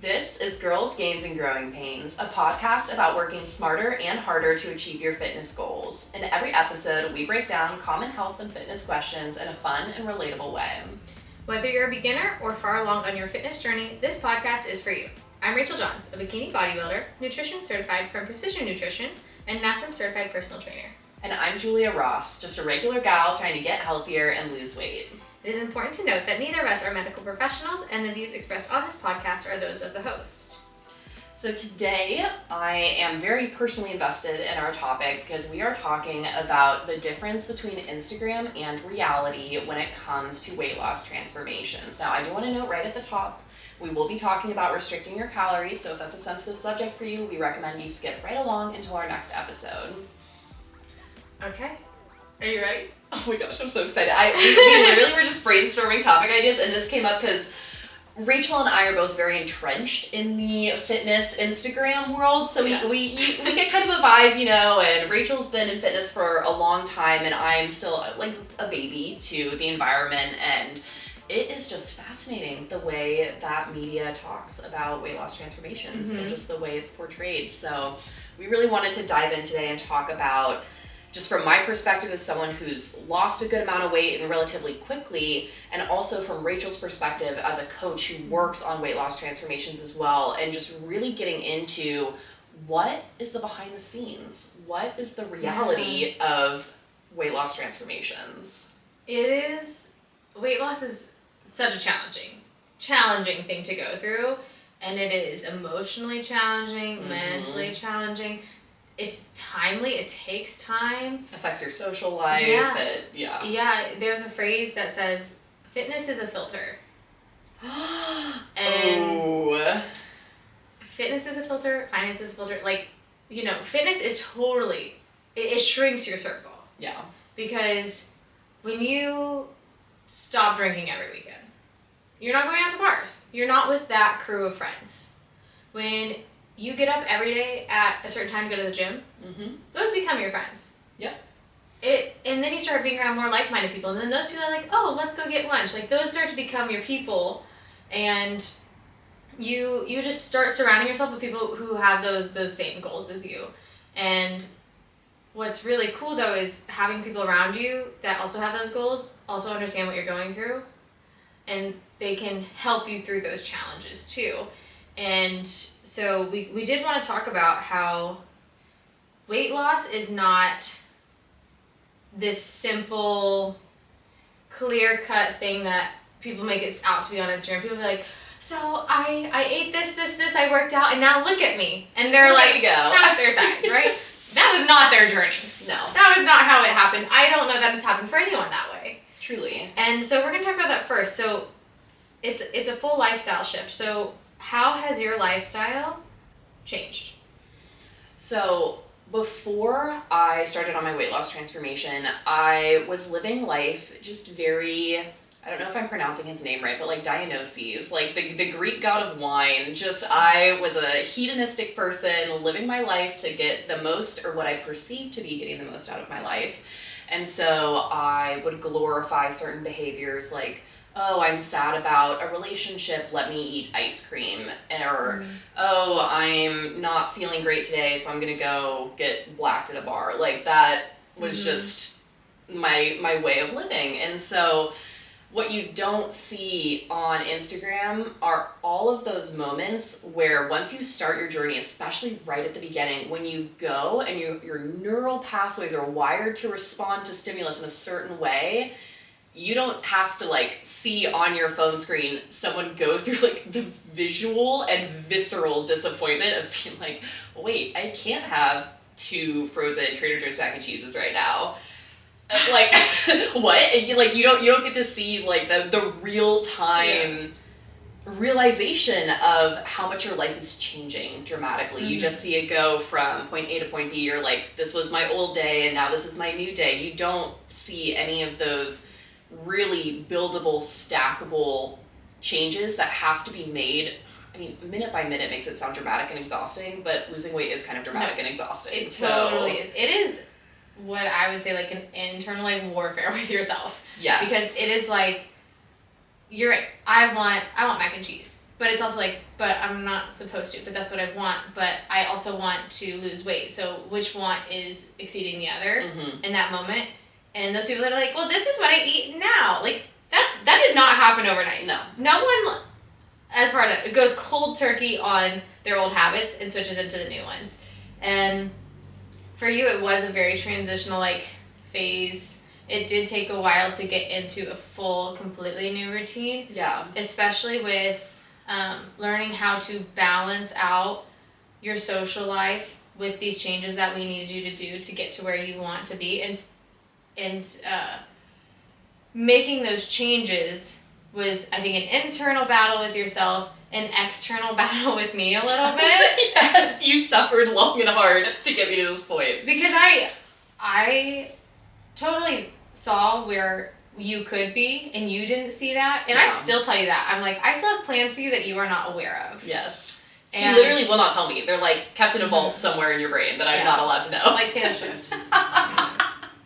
This is Girls, Gains, and Growing Pains, a podcast about working smarter and harder to achieve your fitness goals. In every episode, we break down common health and fitness questions in a fun and relatable way. Whether you're a beginner or far along on your fitness journey, this podcast is for you. I'm Rachel Johns, a bikini bodybuilder, nutrition certified from Precision Nutrition, and NASM certified personal trainer. And I'm Julia Ross, just a regular gal trying to get healthier and lose weight. It is important to note that neither of us are medical professionals, and the views expressed on this podcast are those of the host. So today, I am very personally invested in our topic because we are talking about the difference between Instagram and reality when it comes to weight loss transformations. Now, I do want to note right at the top, we will be talking about restricting your calories, so if that's a sensitive subject for you, we recommend you skip right along until our next episode. Okay. Are you ready? Oh my gosh, I'm so excited. We literally were just brainstorming topic ideas, and this came up because Rachel and I are both very entrenched in the fitness Instagram world, so we get kind of a vibe, you know, and Rachel's been in fitness for a long time, and I'm still like a baby to the environment, and it is just fascinating the way that media talks about weight loss transformations and just the way it's portrayed. So we really wanted to dive in today and talk about, just from my perspective as someone who's lost a good amount of weight and relatively quickly, and also from Rachel's perspective as a coach who works on weight loss transformations as well, and just really getting into what is the behind the scenes, what is the reality of weight loss transformations. Weight loss is such a challenging thing to go through, and it is emotionally challenging, mentally challenging. It's timely, it takes time. Affects your social life. Yeah, there's a phrase that says, fitness is a filter. And fitness is a filter, finance is a filter. Like, you know, fitness is totally, it shrinks your circle. Yeah. Because when you stop drinking every weekend, you're not going out to bars. You're not with that crew of friends. When you get up every day at a certain time to go to the gym, those become your friends. Yep. And then you start being around more like-minded people, and then those people are like, oh, let's go get lunch. Like, those start to become your people, and you just start surrounding yourself with people who have those same goals as you. And what's really cool, though, is having people around you that also have those goals, also understand what you're going through, and they can help you through those challenges, too. And so we did want to talk about how weight loss is not this simple, clear-cut thing that people make it out to be on Instagram. People be like, so I ate this, I worked out, and now look at me. And they're like half their size, right? That was not their journey. No. That was not how it happened. I don't know that it's happened for anyone that way. Truly. And so we're going to talk about that first. So it's a full lifestyle shift. So how has your lifestyle changed? So before I started on my weight loss transformation, I was living life just very, I don't know if I'm pronouncing his name right, but like Dionysus, like the Greek god of wine. Just, I was a hedonistic person living my life to get the most, or what I perceived to be getting the most out of my life. And so I would glorify certain behaviors like, oh, I'm sad about a relationship, let me eat ice cream. Or, oh, I'm not feeling great today, so I'm gonna go get blacked at a bar. Like, that was just my way of living. And so what you don't see on Instagram are all of those moments where once you start your journey, especially right at the beginning, when you go and your neural pathways are wired to respond to stimulus in a certain way, you don't have to like see on your phone screen someone go through like the visual and visceral disappointment of being like, wait, I can't have 2 frozen Trader Joe's mac and cheeses right now. Like, what? Like, you don't get to see like the real time realization of how much your life is changing dramatically. You just see it go from point A to point B. You're like, this was my old day and now this is my new day. You don't see any of those really buildable, stackable changes that have to be made. I mean, minute by minute makes it sound dramatic and exhausting, but losing weight is kind of dramatic and exhausting. It totally is. It is what I would say like an internal like warfare with yourself. Yes. Because it is like, you're right, I want mac and cheese. but it's also like, but I'm not supposed to, but that's what I want, but I also want to lose weight. So which want is exceeding the other in that moment? And those people that are like, well, this is what I eat now. Like, that did not happen overnight. No. No one, as far as it goes cold turkey on their old habits and switches into the new ones. And for you, it was a very transitional, like, phase. It did take a while to get into a full, completely new routine. Yeah. Especially with learning how to balance out your social life with these changes that we needed you to do to get to where you want to be. And making those changes was, I think, an internal battle with yourself, an external battle with me a little bit. Yes, you suffered long and hard to get me to this point. Because I totally saw where you could be, and you didn't see that. And I still tell you that. I'm like, I still have plans for you that you are not aware of. Yes. And she literally will not tell me. They're like kept in a vault somewhere in your brain that I'm not allowed to know. Like Taylor Swift.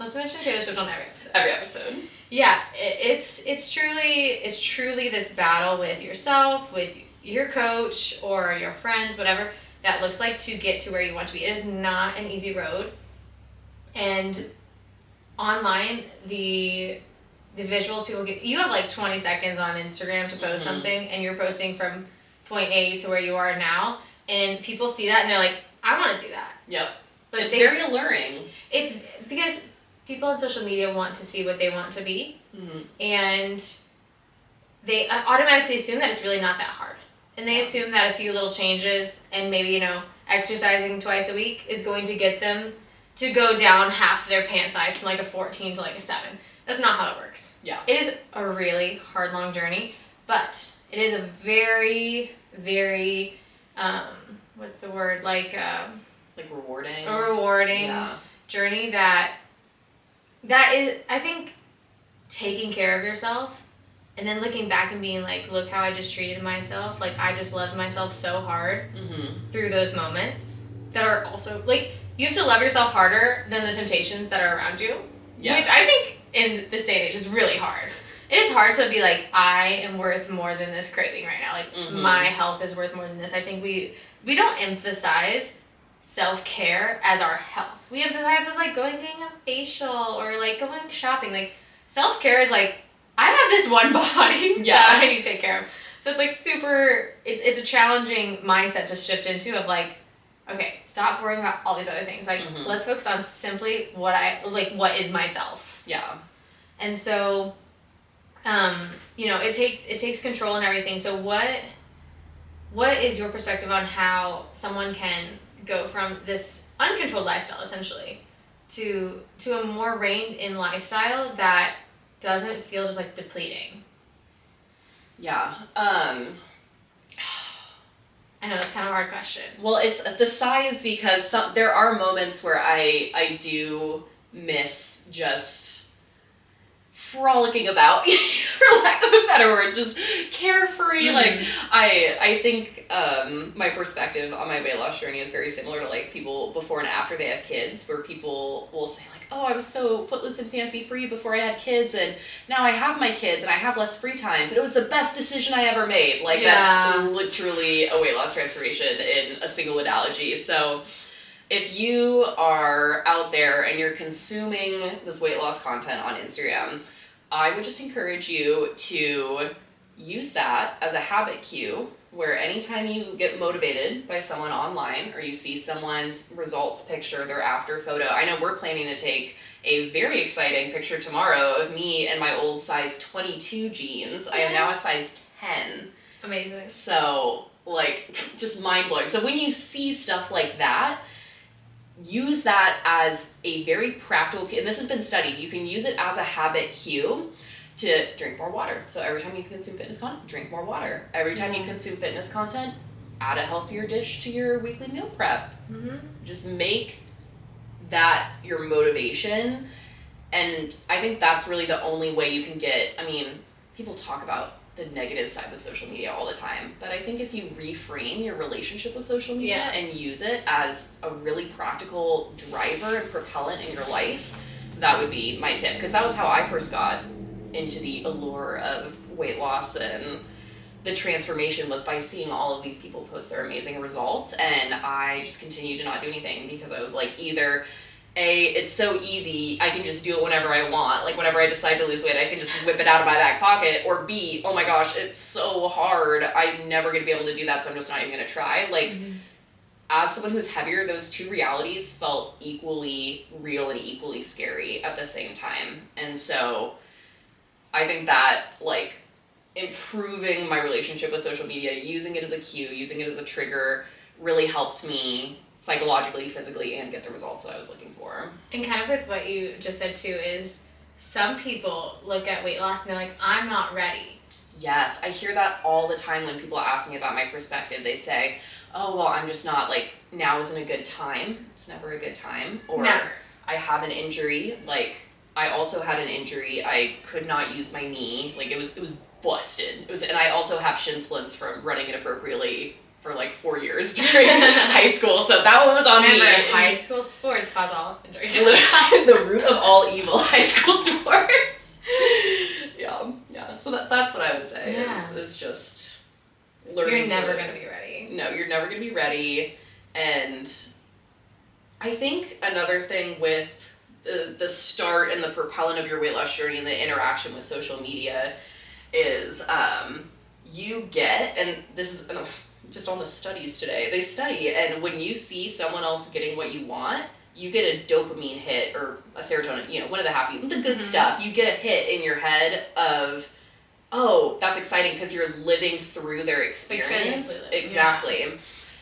Let's mention Taylor Swift on every episode. Every episode. Yeah, it's truly this battle with yourself, with your coach or your friends, whatever that looks like to get to where you want to be. It is not an easy road. And online, the visuals people get, you have like 20 seconds on Instagram to post something, and you're posting from point A to where you are now, and people see that and they're like, I want to do that. Yep. But it's very alluring. It's because people on social media want to see what they want to be, and they automatically assume that it's really not that hard. And they assume that a few little changes and maybe, exercising twice a week is going to get them to go down half their pant size from like a 14 to like a 7. That's not how it works. Yeah. It is a really hard, long journey, but it is a very, very, what's the word? Like rewarding. A rewarding journey that is, I think, taking care of yourself and then looking back and being like, look how I just treated myself. Like, I just loved myself so hard through those moments that are also, like, you have to love yourself harder than the temptations that are around you. Yes. Which I think in this day and age is really hard. It is hard to be like, I am worth more than this craving right now. Like, my health is worth more than this. I think we don't emphasize self-care as our health. We emphasize as like going getting a facial or like going shopping. Like, self-care is like, I have this one body that I need to take care of. So it's like it's a challenging mindset to shift into of like, okay, stop worrying about all these other things. Like, let's focus on simply what is myself. Yeah. And so, it takes control and everything. So what is your perspective on how someone can go from this uncontrolled lifestyle, essentially, to a more reined in lifestyle that doesn't feel just like depleting? Yeah. I know it's kind of a hard question. Well, it's the size because there are moments where I do miss just frolicking about, for lack of a better word, just carefree. Like, I think my perspective on my weight loss journey is very similar to like people before and after they have kids, where people will say like, oh, I was so footloose and fancy free before I had kids, and now I have my kids and I have less free time, but it was the best decision I ever made. Like, that's literally a weight loss transformation in a single analogy. So if you are out there and you're consuming this weight loss content on Instagram, I would just encourage you to use that as a habit cue, where anytime you get motivated by someone online or you see someone's results picture, their after photo. I know we're planning to take a very exciting picture tomorrow of me and my old size 22 jeans. I am now a size 10. Amazing. So, like, just mind-blowing. So when you see stuff like that, use that as a very practical, and this has been studied, you can use it as a habit cue to drink more water. So every time you consume fitness content, drink more water. Every time you consume fitness content, add a healthier dish to your weekly meal prep. Just make that your motivation. And I think that's really the only way you can get, I mean, people talk about the negative sides of social media all the time, but I think if you reframe your relationship with social media and use it as a really practical driver and propellant in your life, that would be my tip, because that was how I first got into the allure of weight loss and the transformation was by seeing all of these people post their amazing results, and I just continued to not do anything because I was like, either A, it's so easy, I can just do it whenever I want, like whenever I decide to lose weight, I can just whip it out of my back pocket, or B, oh my gosh, it's so hard, I'm never gonna be able to do that, so I'm just not even gonna try. Like, as someone who's heavier, those two realities felt equally real and equally scary at the same time. And so I think that, like, improving my relationship with social media, using it as a cue, using it as a trigger, really helped me psychologically, physically, and get the results that I was looking for. And kind of with what you just said too is some people look at weight loss and they're like, I'm not ready. Yes, I hear that all the time when people ask me about my perspective. They say, oh, well, I'm just not, like, now isn't a good time. It's never a good time. Or Never. I have an injury. Like, I also had an injury. I could not use my knee. Like, it was busted. And I also have shin splints from running inappropriately for like 4 years during high school. So that one was on Remember, me. high school sports cause all injuries. The root of all evil, high school sports. Yeah. So that's what I would say. Yeah. Is just learning. You're never gonna be ready. No, you're never gonna be ready. And I think another thing with the start and the propellant of your weight loss journey and the interaction with social media is you get, and this is just on the studies today, they study, and when you see someone else getting what you want, you get a dopamine hit or a serotonin, one of the good stuff. You get a hit in your head of, oh, that's exciting because you're living through their experience. Exactly. Yeah.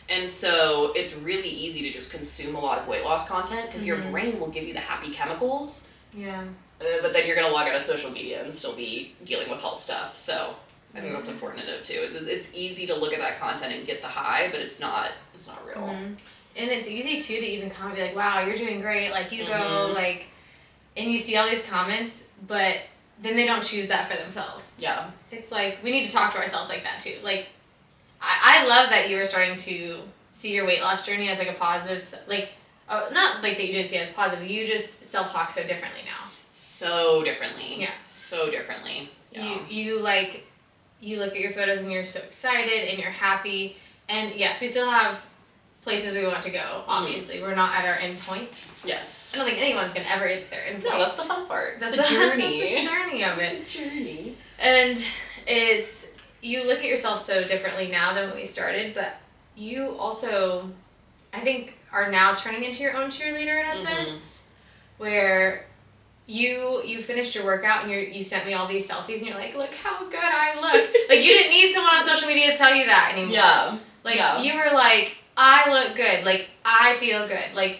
And so it's really easy to just consume a lot of weight loss content because your brain will give you the happy chemicals. Yeah. But then you're going to log out of social media and still be dealing with health stuff. So I think that's important to note too. It's easy to look at that content and get the high, but it's not real. Mm-hmm. And it's easy too to even comment, be like, wow, you're doing great. Like, you go, like, and you see all these comments, but then they don't choose that for themselves. Yeah. It's like, we need to talk to ourselves like that too. Like, I love that you were starting to see your weight loss journey as like a positive, like, not like that you did see it as positive, you just self-talk so differently now. So differently. Yeah. So differently. Yeah. You look at your photos and you're so excited and you're happy. And yes, we still have places we want to go, obviously. We're not at our end point. Yes. I don't think anyone's going to ever get to their end point. No, that's the fun part. That's the journey. That's the journey of it. The journey. And it's, you look at yourself so differently now than when we started, but you also, I think, are now turning into your own cheerleader in a sense, where you finished your workout and you sent me all these selfies and you're like, look how good I look. Like, you didn't need someone on social media to tell you that anymore. Yeah. Like, you were like, I look good. Like, I feel good. Like,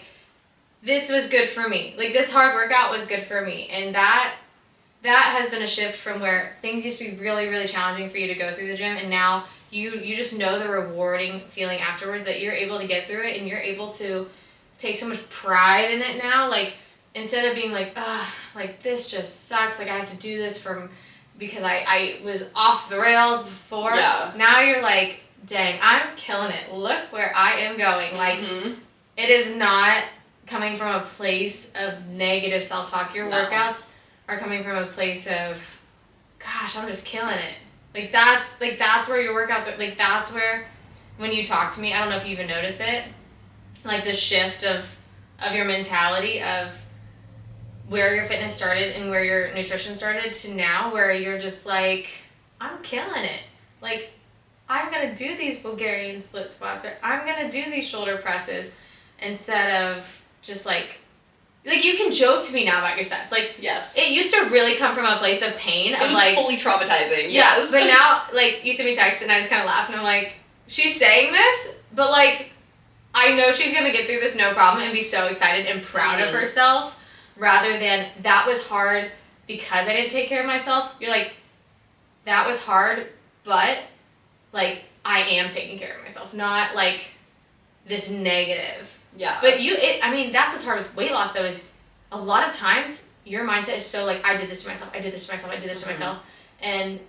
this was good for me. Like, this hard workout was good for me. And that has been a shift from where things used to be really, really challenging for you to go through the gym, and now you just know the rewarding feeling afterwards that you're able to get through it and you're able to take so much pride in it now. Like, instead of being like, like, this just sucks, like, I have to do this because I was off the rails before. Yeah. Now you're like, dang, I'm killing it. Look where I am going. Like, it is not coming from a place of negative self-talk. Your workouts are coming from a place of, gosh, I'm just killing it. Like, that's where your workouts are. Like, that's where, when you talk to me, I don't know if you even notice it, like, the shift of your mentality of where your fitness started and where your nutrition started to now, where you're just like, I'm killing it. Like, I'm going to do these Bulgarian split squats, or I'm going to do these shoulder presses, instead of just like you can joke to me now about your sets. Like, yes. It used to really come from a place of pain. It was fully traumatizing, yes. But now, like, you send me text and I just kind of laugh and I'm like, she's saying this, but like, I know she's going to get through this no problem and be so excited and proud of herself, rather than that was hard because I didn't take care of myself. You're like, that was hard, but like, I am taking care of myself, not like this negative. Yeah. But that's what's hard with weight loss though, is a lot of times your mindset is so like, I did this to myself, I did this to myself, I did this to myself. And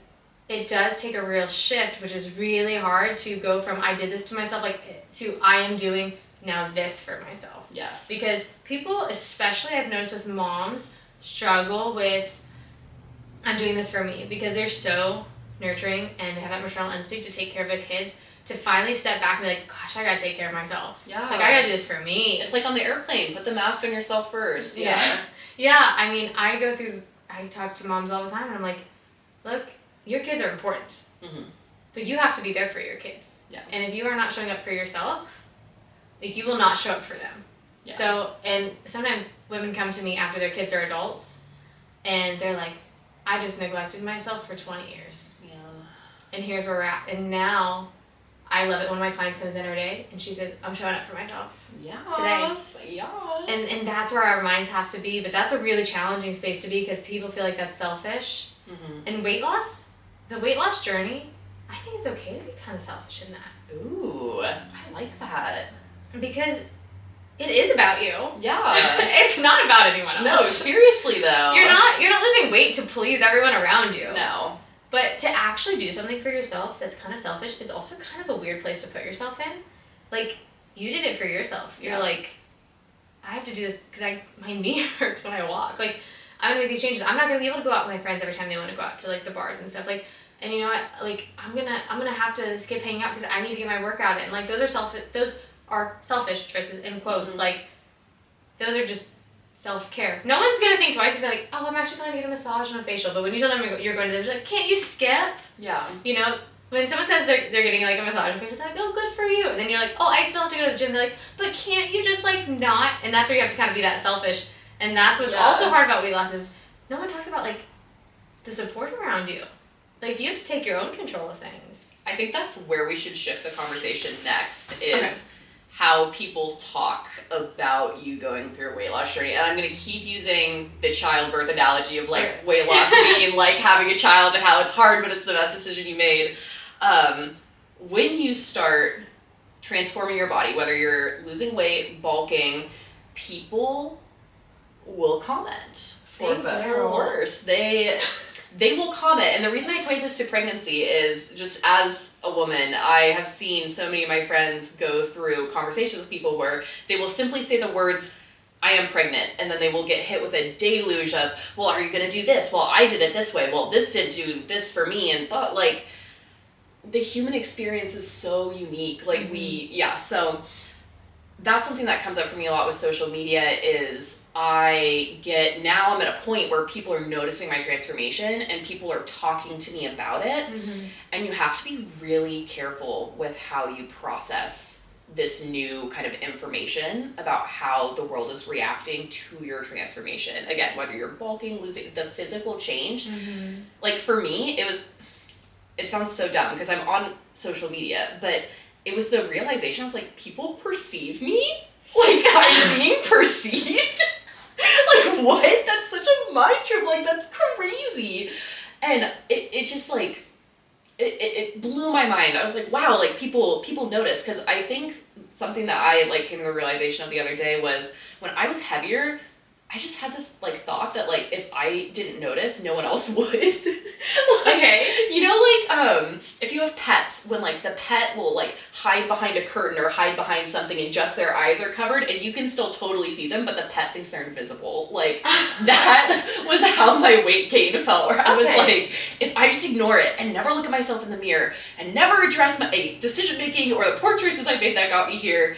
it does take a real shift, which is really hard to go from I did this to myself, like, to I am doing now this for myself. Yes. Because people, especially I've noticed with moms, struggle with, I'm doing this for me, because they're so nurturing and have that maternal instinct to take care of their kids to finally step back and be like, gosh, I gotta take care of myself. Yeah. Like, I gotta do this for me. It's like on the airplane, put the mask on yourself first. Yeah. Yeah, I mean, I talk to moms all the time and I'm like, look, your kids are important. Mm-hmm. But you have to be there for your kids. Yeah. And if you are not showing up for yourself, like, you will not show up for them. Yeah. So, and sometimes women come to me after their kids are adults and they're like, I just neglected myself for 20 years. Yeah. And here's where we're at. And now I love it when my clients comes in every day and she says, I'm showing up for myself. Yes. Today. Yes. And that's where our minds have to be. But that's a really challenging space to be because people feel like that's selfish. Mm-hmm. And the weight loss journey, I think it's okay to be kind of selfish in that. Ooh, I like that. Because it is about you. Yeah. It's not about anyone No, else. seriously though. You're not losing weight to please everyone around you. No. But to actually do something for yourself that's kind of selfish is also kind of a weird place to put yourself in. Like, you did it for yourself. You're like, I have to do this because my knee hurts when I walk. Like, I'm gonna make these changes. I'm not gonna be able to go out with my friends every time they want to go out to like the bars and stuff. Like, and you know what? Like, I'm gonna have to skip hanging out because I need to get my workout in. Like, those are selfish choices in quotes. Mm-hmm. Like, those are just self-care. No one's gonna think twice and be like, oh, I'm actually going to get a massage and a facial. But when you tell them you're going to them, they're like, can't you skip? Yeah. You know, when someone says they're getting like a massage and facial, they're like, oh, good for you. And then you're like, oh, I still have to go to the gym. They're like, but can't you just like not? And that's where you have to kind of be that selfish. And that's what's also hard about weight loss is no one talks about like the support around you. Like, you have to take your own control of things. I think that's where we should shift the conversation next is how people talk about you going through a weight loss journey. And I'm going to keep using the childbirth analogy of like weight loss being like having a child and how it's hard, but it's the best decision you made. When you start transforming your body, whether you're losing weight, bulking, people will comment for better or worse. They will comment. And the reason I equate this to pregnancy is just as a woman, I have seen so many of my friends go through conversations with people where they will simply say the words, I am pregnant. And then they will get hit with a deluge of, well, are you going to do this? Well, I did it this way. Well, this didn't do this for me. And, but like, the human experience is so unique. Like so that's something that comes up for me a lot with social media is I'm at a point where people are noticing my transformation and people are talking to me about it. Mm-hmm. And you have to be really careful with how you process this new kind of information about how the world is reacting to your transformation. Again, whether you're bulking, losing, the physical change. Mm-hmm. Like for me, it sounds so dumb because I'm on social media, but it was the realization, I was like, people perceive me? Like, I'm being perceived? Like, what? That's such a mind trip. Like, that's crazy. And it just, like, it blew my mind. I was like, wow, like, people notice. Because I think something that I, like, came to the realization of the other day was when I was heavier, I just had this, like, thought that, like, if I didn't notice, no one else would. Okay. You know, like, if you have pets, when, like, the pet will, like, hide behind a curtain or hide behind something and just their eyes are covered and you can still totally see them, but the pet thinks they're invisible. Like, that was how my weight gain felt, where I was like, if I just ignore it and never look at myself in the mirror and never address my decision-making or the poor choices I made that got me here,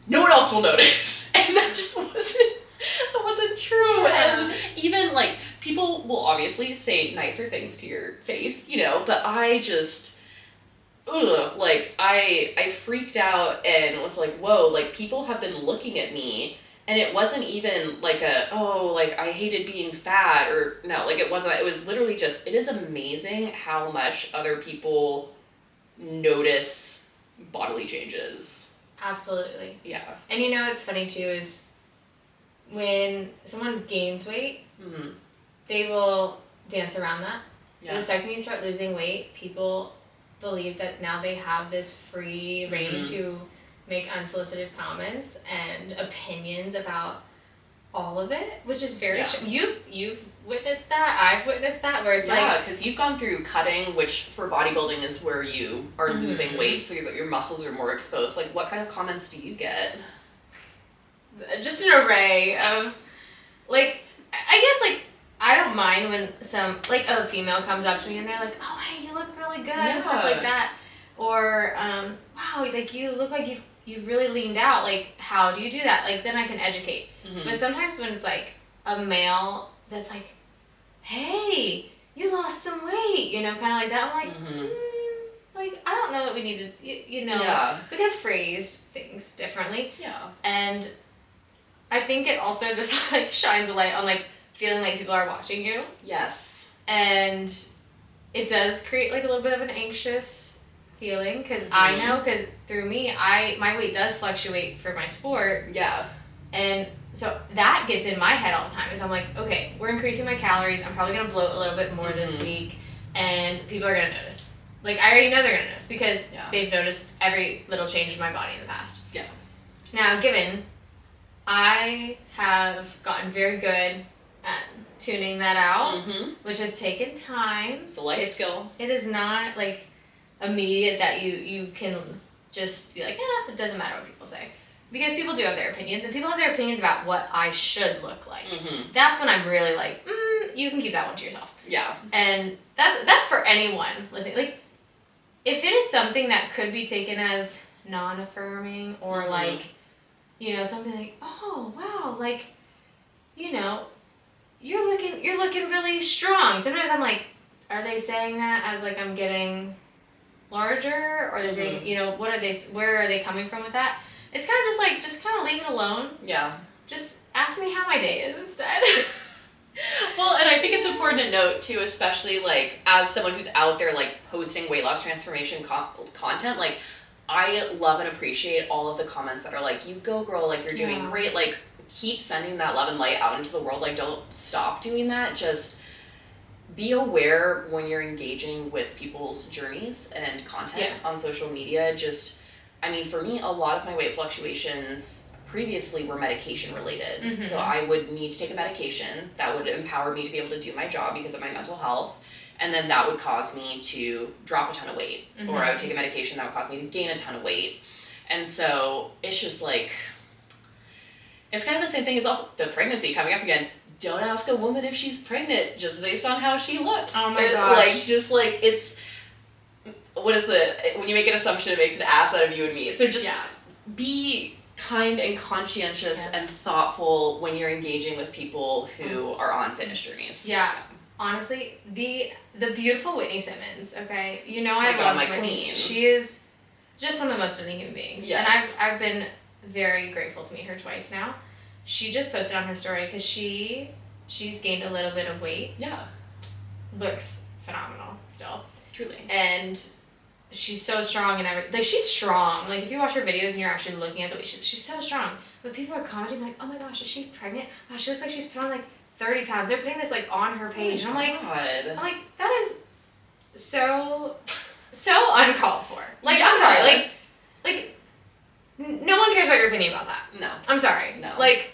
no one else will notice. And that just wasn't true. Yeah. And even like people will obviously say nicer things to your face, you know, but I just I freaked out and was like, whoa, like people have been looking at me, and it wasn't even like I hated being fat or no, like it wasn't. It was literally just, it is amazing how much other people notice bodily changes. Absolutely. Yeah. And you know what's funny too is when someone gains weight, mm-hmm. they will dance around that. Yeah. The second you start losing weight, people believe that now they have this free reign mm-hmm. to make unsolicited comments and opinions about all of it, which is very you've witnessed that. I've witnessed that, where it's like, because you've gone through cutting, which for bodybuilding is where you are mm-hmm. losing weight, so your muscles are more exposed. Like, what kind of comments do you get? Just an array of, like, I guess, like, I don't mind when some, like, a female comes up to me and they're like, oh, hey, you look really good, and stuff like that. Or, wow, like, you look like you've really leaned out. Like, how do you do that? Like, then I can educate. But sometimes when it's, like, a male that's like, hey, you lost some weight, kind of like that, I'm like, like, I don't know that we need to, Yeah. we could have phrased things differently. Yeah. And I think it also just, like, shines a light on, like, feeling like people are watching you. Yes. And it does create, like, a little bit of an anxious feeling, because I know, because through me, my weight does fluctuate for my sport. Yeah. And so that gets in my head all the time, is I'm like, okay, we're increasing my calories, I'm probably going to bloat a little bit more this week, and people are going to notice. Like, I already know they're going to notice, because they've noticed every little change in my body in the past. Yeah. Now, given I have gotten very good at tuning that out, which has taken time. It's a life skill. It is not, like, immediate that you can just be like, it doesn't matter what people say. Because people do have their opinions, and people have their opinions about what I should look like. That's when I'm really like, you can keep that one to yourself. Yeah. And that's for anyone listening. Like, if it is something that could be taken as non-affirming, or like, something like, oh wow, like, you're looking really strong. Sometimes I'm like, are they saying that as, like, I'm getting larger, or are they saying, where are they coming from with that? It's kind of just kind of leave it alone. Yeah. Just ask me how my day is instead. Well, and I think it's important to note too, especially, like, as someone who's out there, like, posting weight loss transformation content, like, I love and appreciate all of the comments that are like, you go girl, like, you're doing great, like, keep sending that love and light out into the world, like, don't stop doing that. Just be aware when you're engaging with people's journeys and content on social media. Just, I mean, for me, a lot of my weight fluctuations previously were medication related. So I would need to take a medication that would empower me to be able to do my job because of my mental health. And then that would cause me to drop a ton of weight. Or I would take a medication that would cause me to gain a ton of weight. And so it's just like, it's kind of the same thing as also the pregnancy coming up again. Don't ask a woman if she's pregnant just based on how she looks. Oh my gosh. Like, just like, it's, when you make an assumption, it makes an ass out of you and me. So just be kind and conscientious and thoughtful when you're engaging with people who are on fitness journeys. Yeah. Honestly, the beautiful Whitney Simmons, okay? I God, love my Whitney. queen. She is just one of the most stunning human beings. Yes. And I've been very grateful to meet her twice now. She just posted on her story, because she's gained a little bit of weight. Yeah. Looks phenomenal still. Truly. And she's so strong and everything. Like, she's strong. Like, if you watch her videos and you're actually looking at the way she's so strong. But people are commenting like, oh my gosh, is she pregnant? Wow, she looks like she's put on, like, 30 pounds. They're putting this, like, on her page. Oh, and I'm God. like, that is so uncalled for. Like, I'm sorry. Like, no one cares about your opinion about that. No. I'm sorry. No. Like,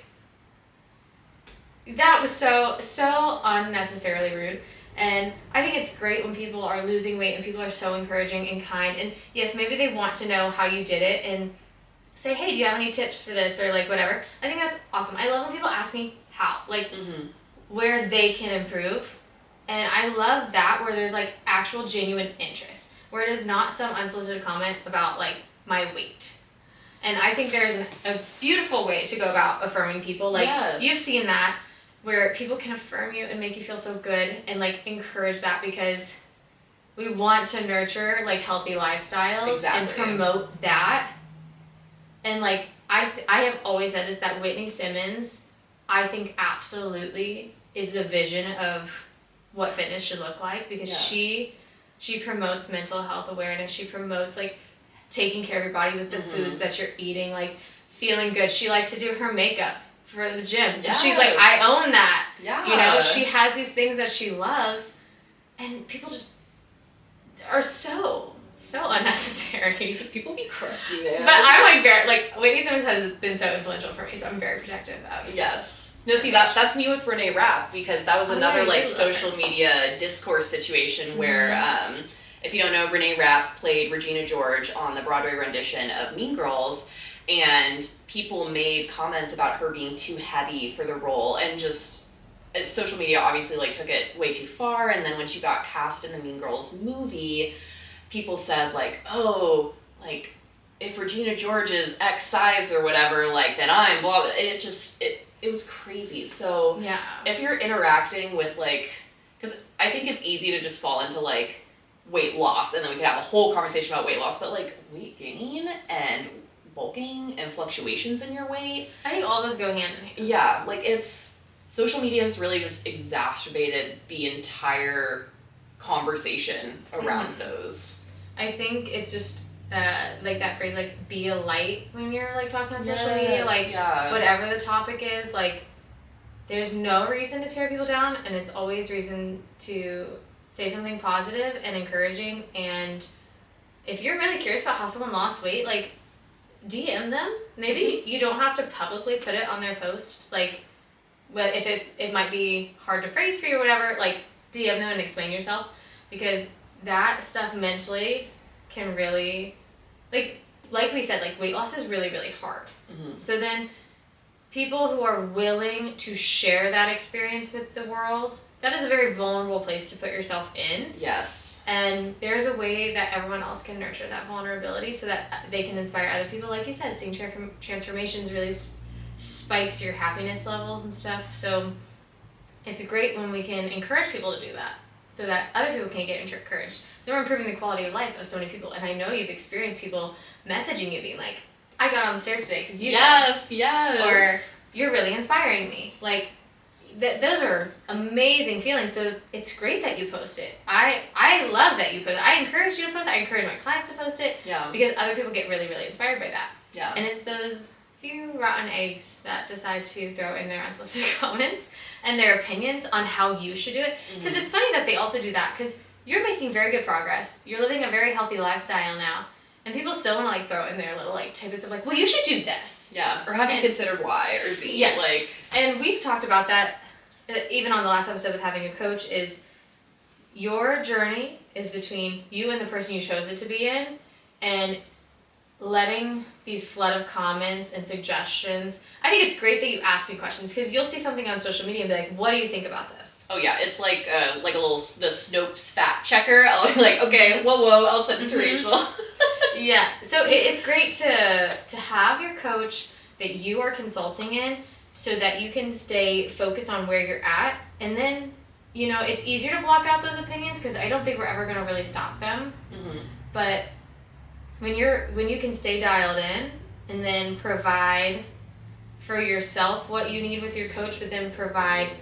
that was so unnecessarily rude. And I think it's great when people are losing weight and people are so encouraging and kind. And yes, maybe they want to know how you did it and say, hey, do you have any tips for this, or, like, whatever. I think that's awesome. I love when people ask me how, like, where they can improve. And I love that, where there's, like, actual genuine interest, where it is not some unsolicited comment about, like, my weight. And I think there's a beautiful way to go about affirming people. Like, you've seen that, where people can affirm you and make you feel so good and, like, encourage that, because we want to nurture, like, healthy lifestyles and promote that. And, like, I have always said this, that Whitney Simmons, I think, absolutely is the vision of what fitness should look like, because she promotes mental health awareness. She promotes, like, taking care of your body with the foods that you're eating, like, feeling good. She likes to do her makeup for the gym. Yes. She's like, I own that. Yeah. She has these things that she loves, and people just are so unnecessary. People be crusty, man. But I'm, like, Whitney Simmons has been so influential for me, so I'm very protective of. Yes. No, see, that's me with Renee Rapp, because that was another, like, social media discourse situation where, if you don't know, Renee Rapp played Regina George on the Broadway rendition of Mean Girls, and people made comments about her being too heavy for the role, and just, social media obviously like took it way too far, and then when she got cast in the Mean Girls movie, people said like, oh, like if Regina George is X size or whatever, like then I'm blah, blah. It was crazy. So Yeah. if you're interacting with like, because I think it's easy to just fall into like weight loss, and then we can have a whole conversation about weight loss, but like weight gain and bulking and fluctuations in your weight. I think all those go hand in hand. Yeah, like social media has really just exacerbated the entire conversation around those. I think it's just like that phrase, like be a light when you're like talking on social media, like whatever the topic is, like there's no reason to tear people down, and it's always reason to say something positive and encouraging. And if you're really curious about how someone lost weight, like DM them. Maybe you don't have to publicly put it on their post, like but if it might be hard to phrase for you or whatever, like DM them and explain yourself, because that stuff mentally can really, like we said, like weight loss is really, really hard. Mm-hmm. So then people who are willing to share that experience with the world, that is a very vulnerable place to put yourself in. Yes. And there's a way that everyone else can nurture that vulnerability so that they can inspire other people. Like you said, seeing transformations really spikes your happiness levels and stuff. So it's great when we can encourage people to do that so that other people can get encouraged. So we're improving the quality of life of so many people. And I know you've experienced people messaging you being like, I got on the stairs today because you did. Yes. Or you're really inspiring me. Like, those are amazing feelings. So it's great that you post it. I love that you post it. I encourage you to post it. I encourage my clients to post it. Yeah. Because other people get really, really inspired by that. Yeah. And it's those few rotten eggs that decide to throw in their unsolicited comments and their opinions on how you should do it. Because it's funny that they also do that, because you're making very good progress. You're living a very healthy lifestyle now. And people still want to like throw in their little like tidbits of like, well, you should do this. Yeah. Or have you considered Y or Z? Yes. Like. And we've talked about that even on the last episode with having a coach, is your journey is between you and the person you chose it to be in, and letting these flood of comments and suggestions. I think it's great that you ask me questions, because you'll see something on social media and be like, what do you think about this? Oh yeah, it's like a little the Snopes fact checker. I'll be like, okay, whoa, I'll send it to Rachel. Yeah, so it's great to have your coach that you are consulting in, so that you can stay focused on where you're at, and then, you know, it's easier to block out those opinions, because I don't think we're ever going to really stop them. Mm-hmm. But when you can stay dialed in and then provide for yourself what you need with your coach, but then provide,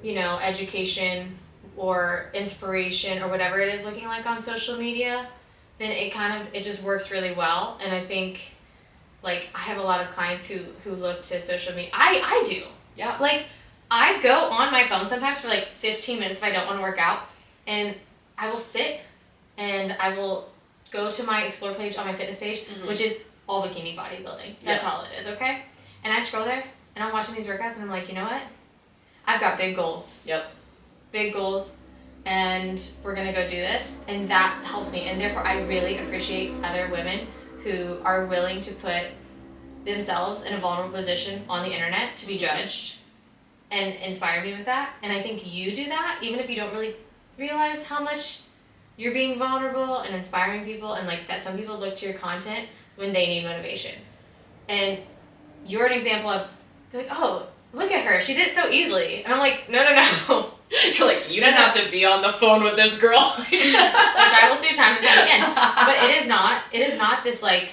you know, education or inspiration or whatever it is looking like on social media, then it just works really well. And I think, like, I have a lot of clients who look to social media. I do. Yeah. Like, I go on my phone sometimes for like 15 minutes if I don't want to work out, and I will sit and I will go to my explore page on my fitness page, which is all bikini bodybuilding. That's all it is, okay? And I scroll there and I'm watching these workouts and I'm like, you know what? I've got big goals. Yep. Big goals, and we're gonna go do this, and that helps me. And therefore I really appreciate other women who are willing to put themselves in a vulnerable position on the internet to be judged and inspire me with that. And I think you do that even if you don't really realize how much you're being vulnerable and inspiring people, and like that some people look to your content when they need motivation. And you're an example of, they're like, oh, look at her, she did it so easily. And I'm like, no. You're like, you didn't have to be on the phone with this girl. Which I will do time and time again. But it is not this like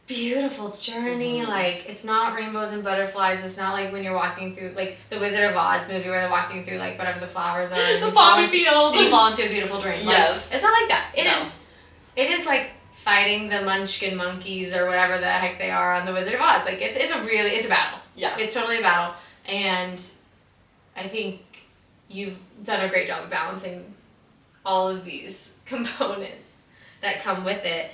beautiful journey. Like, it's not rainbows and butterflies. It's not like when you're walking through like the Wizard of Oz movie where they're walking through like whatever the flowers are and the poppy field. And you fall into a beautiful dream. Like, Yes. It's not like that. It is like fighting the munchkin monkeys or whatever the heck they are on the Wizard of Oz. Like, it's a battle. Yeah. It's totally a battle. And I think you've done a great job of balancing all of these components that come with it.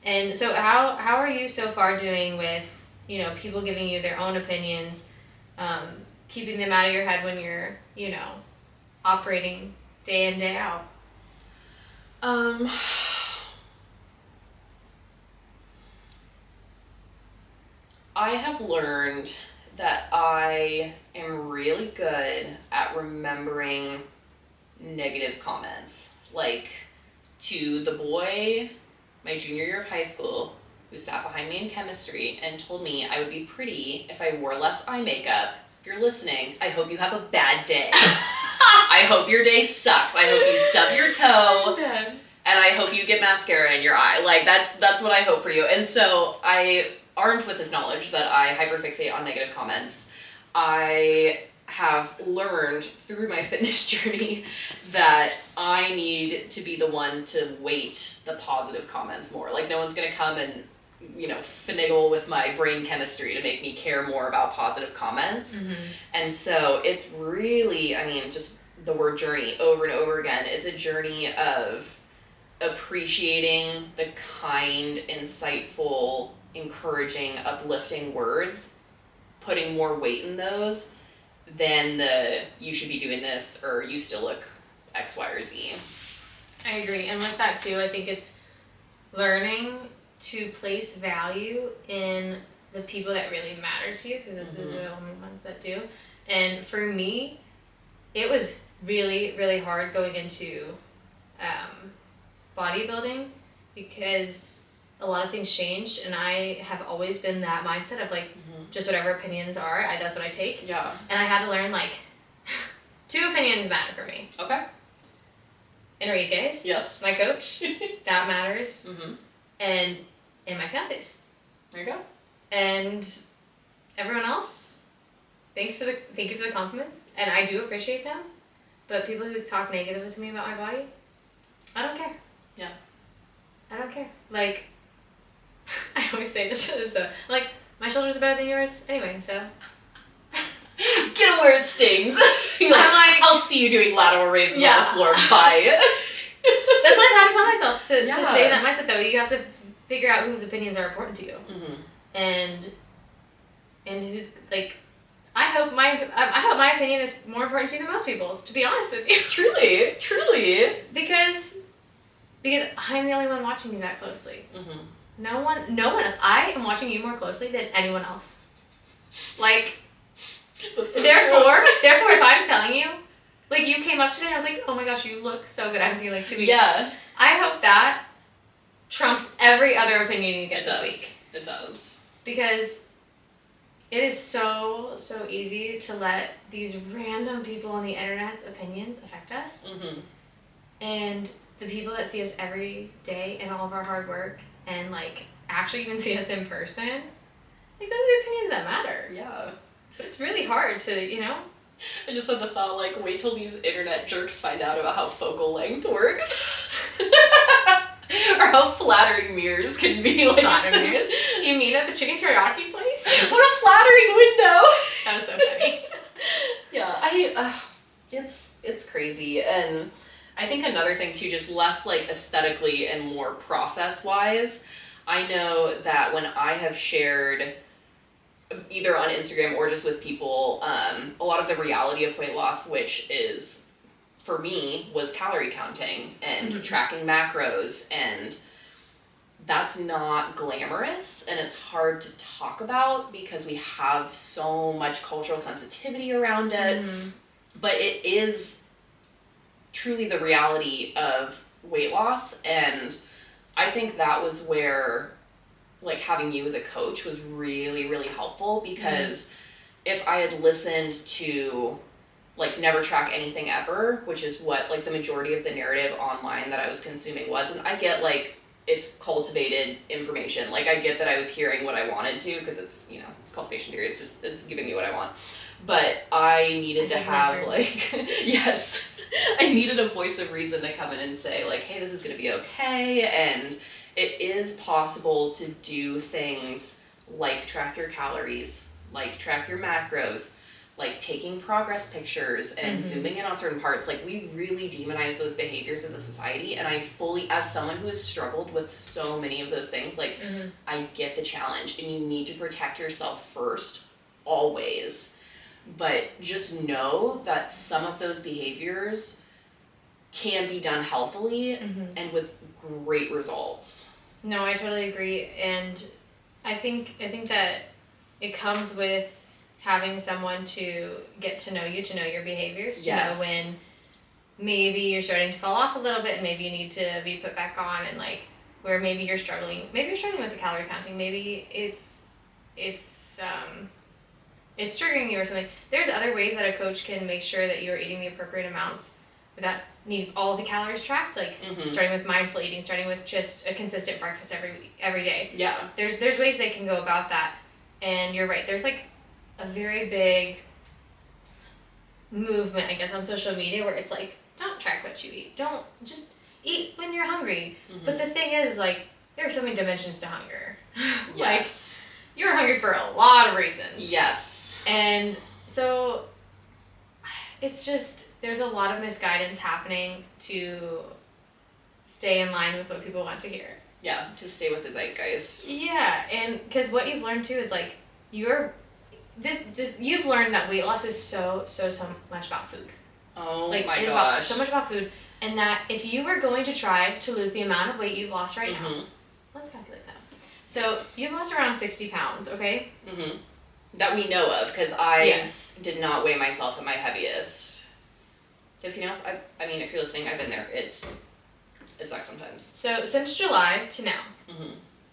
And so how are you so far doing with, you know, people giving you their own opinions, keeping them out of your head when you're, you know, operating day in, day out? I have learned that I am really good at remembering negative comments. Like, to the boy my junior year of high school who sat behind me in chemistry and told me I would be pretty if I wore less eye makeup. If you're listening, I hope you have a bad day. I hope your day sucks. I hope you stub your toe. And I hope you get mascara in your eye. Like, that's what I hope for you. And so armed with this knowledge that I hyperfixate on negative comments, I have learned through my fitness journey that I need to be the one to weight the positive comments more. Like, no one's gonna come and, finagle with my brain chemistry to make me care more about positive comments. Mm-hmm. And so it's really, just the word journey over and over again. It's a journey of appreciating the kind, insightful, encouraging, uplifting words, putting more weight in those than you should be doing this or you still look X, Y, or Z. I agree. And with that too, I think it's learning to place value in the people that really matter to you, because those are the only ones that do. And for me, it was really, really hard going into bodybuilding, because a lot of things changed, and I have always been that mindset of like, just whatever opinions are, that's what I take. Yeah. And I had to learn, like, 2 opinions matter for me. Okay. Enrique's. Yes. My coach. That matters. Mm-hmm. And my fiance's. There you go. And everyone else, thank you for the compliments, and I do appreciate them. But people who talk negatively to me about my body, I don't care. Yeah. I don't care. Like, I always say this is like, my shoulders are better than yours anyway, so. Get them where it stings. I'll see you doing lateral raises on the floor. Bye. That's what I've had to tell myself to stay in that mindset, though. You have to figure out whose opinions are important to you. Mm-hmm. And who's, like, I hope my opinion is more important to you than most people's, to be honest with you. Truly. Because I'm the only one watching you that closely. Mm-hmm. No one else. I am watching you more closely than anyone else. Like, so therefore, if I'm telling you, like, you came up today and I was like, oh my gosh, you look so good. I haven't seen you like 2 weeks. Yeah. I hope that trumps every other opinion you get this week. It does. Because it is so easy to let these random people on the internet's opinions affect us. Mm-hmm. And the people that see us every day and all of our hard work and, like, actually even see us in person, like, those are the opinions that matter. Yeah. But it's really hard to, I just had the thought, like, wait till these internet jerks find out about how focal length works. Or how flattering mirrors can be. Like, flattering mirrors? You mean at the chicken teriyaki place? What a flattering window! That was so funny. Yeah, it's crazy. And I think another thing too, just less like aesthetically and more process-wise, I know that when I have shared either on Instagram or just with people, a lot of the reality of weight loss, which is, for me, was calorie counting and tracking macros, and that's not glamorous, and it's hard to talk about because we have so much cultural sensitivity around it, but it is truly the reality of weight loss. And I think that was where, like, having you as a coach was really, really helpful, because if I had listened to, like, never track anything ever, which is what, like, the majority of the narrative online that I was consuming was, and I get, like, it's cultivated information. Like, I get that I was hearing what I wanted to, because it's, it's cultivation theory, it's giving me what I want. But I needed to have, like, yes, I needed a voice of reason to come in and say, like, hey, this is going to be okay, and it is possible to do things like track your calories, like track your macros, like taking progress pictures and zooming in on certain parts. Like, we really demonize those behaviors as a society, and I fully, as someone who has struggled with so many of those things, like, I get the challenge, and you need to protect yourself first, always. But just know that some of those behaviors can be done healthily and with great results. No, I totally agree, and I think that it comes with having someone to get to know you, to know your behaviors, to Yes. know when maybe you're starting to fall off a little bit and maybe you need to be put back on, and like where maybe you're struggling with the calorie counting, maybe it's triggering you or something. There's other ways that a coach can make sure that you're eating the appropriate amounts without needing all of the calories tracked, like starting with mindful eating, starting with just a consistent breakfast every day. Yeah. There's ways they can go about that, and you're right. There's like a very big movement, I guess, on social media where it's like, don't track what you eat. Don't just eat when you're hungry. But the thing is, like, there are so many dimensions to hunger. Yes. Like, you're hungry for a lot of reasons. Yes. And so it's just, there's a lot of misguidance happening to stay in line with what people want to hear. Yeah, to stay with the zeitgeist. Yeah, and because what you've learned too is like, you've learned that weight loss is so much about food. Oh like, my it's gosh. so much about food, and that if you were going to try to lose the amount of weight you've lost right now, let's calculate that. So you've lost around 60 pounds, okay? That we know of, because I Yes. did not weigh myself at my heaviest. Because, I mean, if you're listening, I've been there. It sucks sometimes. So since July to now,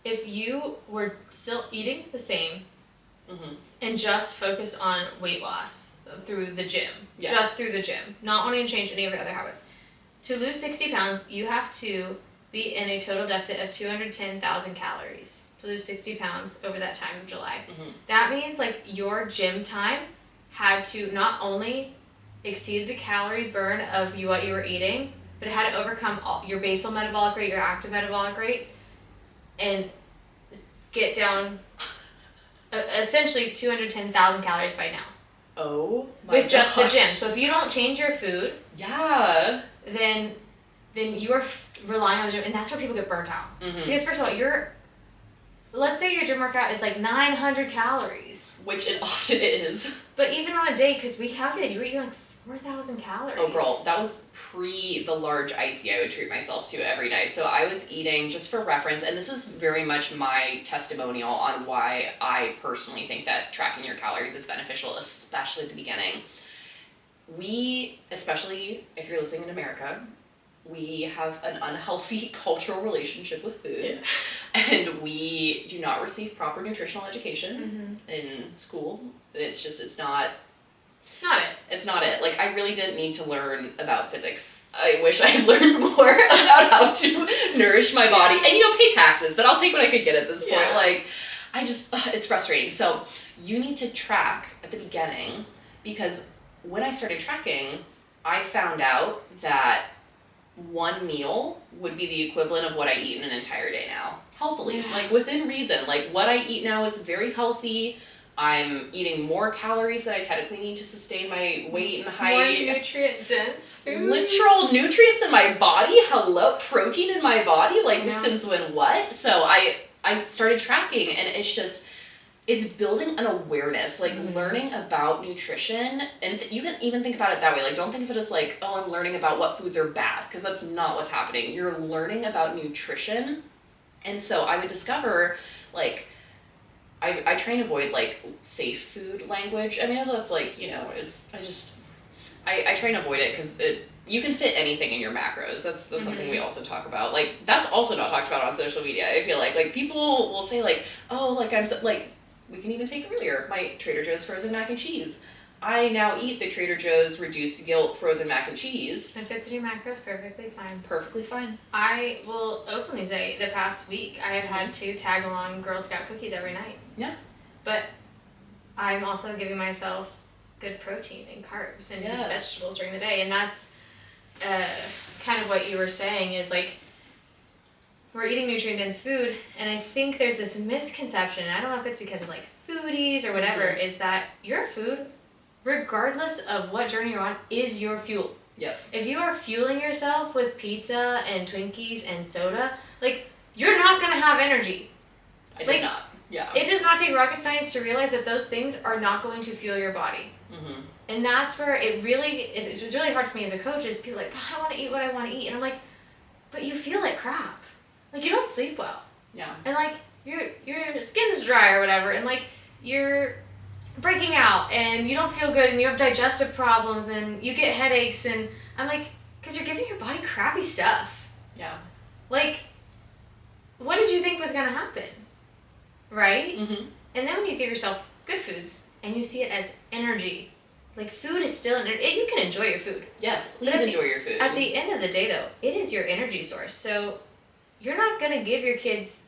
if you were still eating the same and just focused on weight loss through the gym, just through the gym, not wanting to change any of your other habits, to lose 60 pounds, you have to be in a total deficit of 210,000 calories to lose 60 pounds over that time of July. That means like your gym time had to not only exceed the calorie burn of what you were eating, but it had to overcome your basal metabolic rate, your active metabolic rate, and get down essentially 210,000 calories by now. Oh my with just the gosh. gym. So if you don't change your food, then you're relying on the gym, and that's where people get burnt out. Because first of all, let's say your gym workout is like 900 calories, which it often is. but even on a day, because we calculated, you were eating like 4,000 calories. Oh, girl, that was pre the large icy I would treat myself to every night. So I was eating, just for reference, and this is very much my testimonial on why I personally think that tracking your calories is beneficial, especially at the beginning. We, especially if you're listening in America, we have an unhealthy cultural relationship with food, and we do not receive proper nutritional education in school. It's not it. Like, I really didn't need to learn about physics. I wish I had learned more about how to nourish my body and, pay taxes, but I'll take what I could get at this point. Like, it's frustrating. So you need to track at the beginning, because when I started tracking, I found out that one meal would be the equivalent of what I eat in an entire day now. Healthily, like within reason. Like, what I eat now is very healthy. I'm eating more calories than I technically need to sustain my weight and height. More nutrient-dense foods. Literal nutrients in my body. Hello, protein in my body. Like, since when what? So I started tracking, and it's building an awareness, like learning about nutrition. And you can even think about it that way. Like, don't think of it as like, oh, I'm learning about what foods are bad, because that's not what's happening. You're learning about nutrition. And so I would discover, like, I try and avoid, like, safe food language. I mean, I know that's, like, I try and avoid it, because you can fit anything in your macros. That's something we also talk about. Like, that's also not talked about on social media, I feel like. Like, people will say, like, oh, like, we can even take earlier, my Trader Joe's frozen mac and cheese. I now eat the Trader Joe's reduced guilt frozen mac and cheese. It fits in your macros perfectly fine. Perfectly fine. I will openly say the past week I have had 2 tag-along Girl Scout cookies every night. Yeah. But I'm also giving myself good protein and carbs and vegetables during the day. And that's kind of what you were saying is, like, we're eating nutrient-dense food, and I think there's this misconception, and I don't know if it's because of, like, foodies or whatever, is that your food, regardless of what journey you're on, is your fuel. Yep. If you are fueling yourself with pizza and Twinkies and soda, like, you're not going to have energy. I did not. Yeah. It does not take rocket science to realize that those things are not going to fuel your body. And that's where it's really hard for me as a coach, is people are like, I want to eat what I want to eat. And I'm like, but you feel like crap. Like, you don't sleep well. Yeah. And, like, your skin's dry or whatever, and, like, your breaking out and you don't feel good and you have digestive problems and you get headaches, and I'm like, because you're giving your body crappy stuff. Yeah. Like, what did you think was going to happen? Right? Mm-hmm. And then when you give yourself good foods and you see it as energy, like food is still energy. You can enjoy your food. Yes, But please enjoy your food. At the end of the day, though, it is your energy source. So you're not going to give your kids,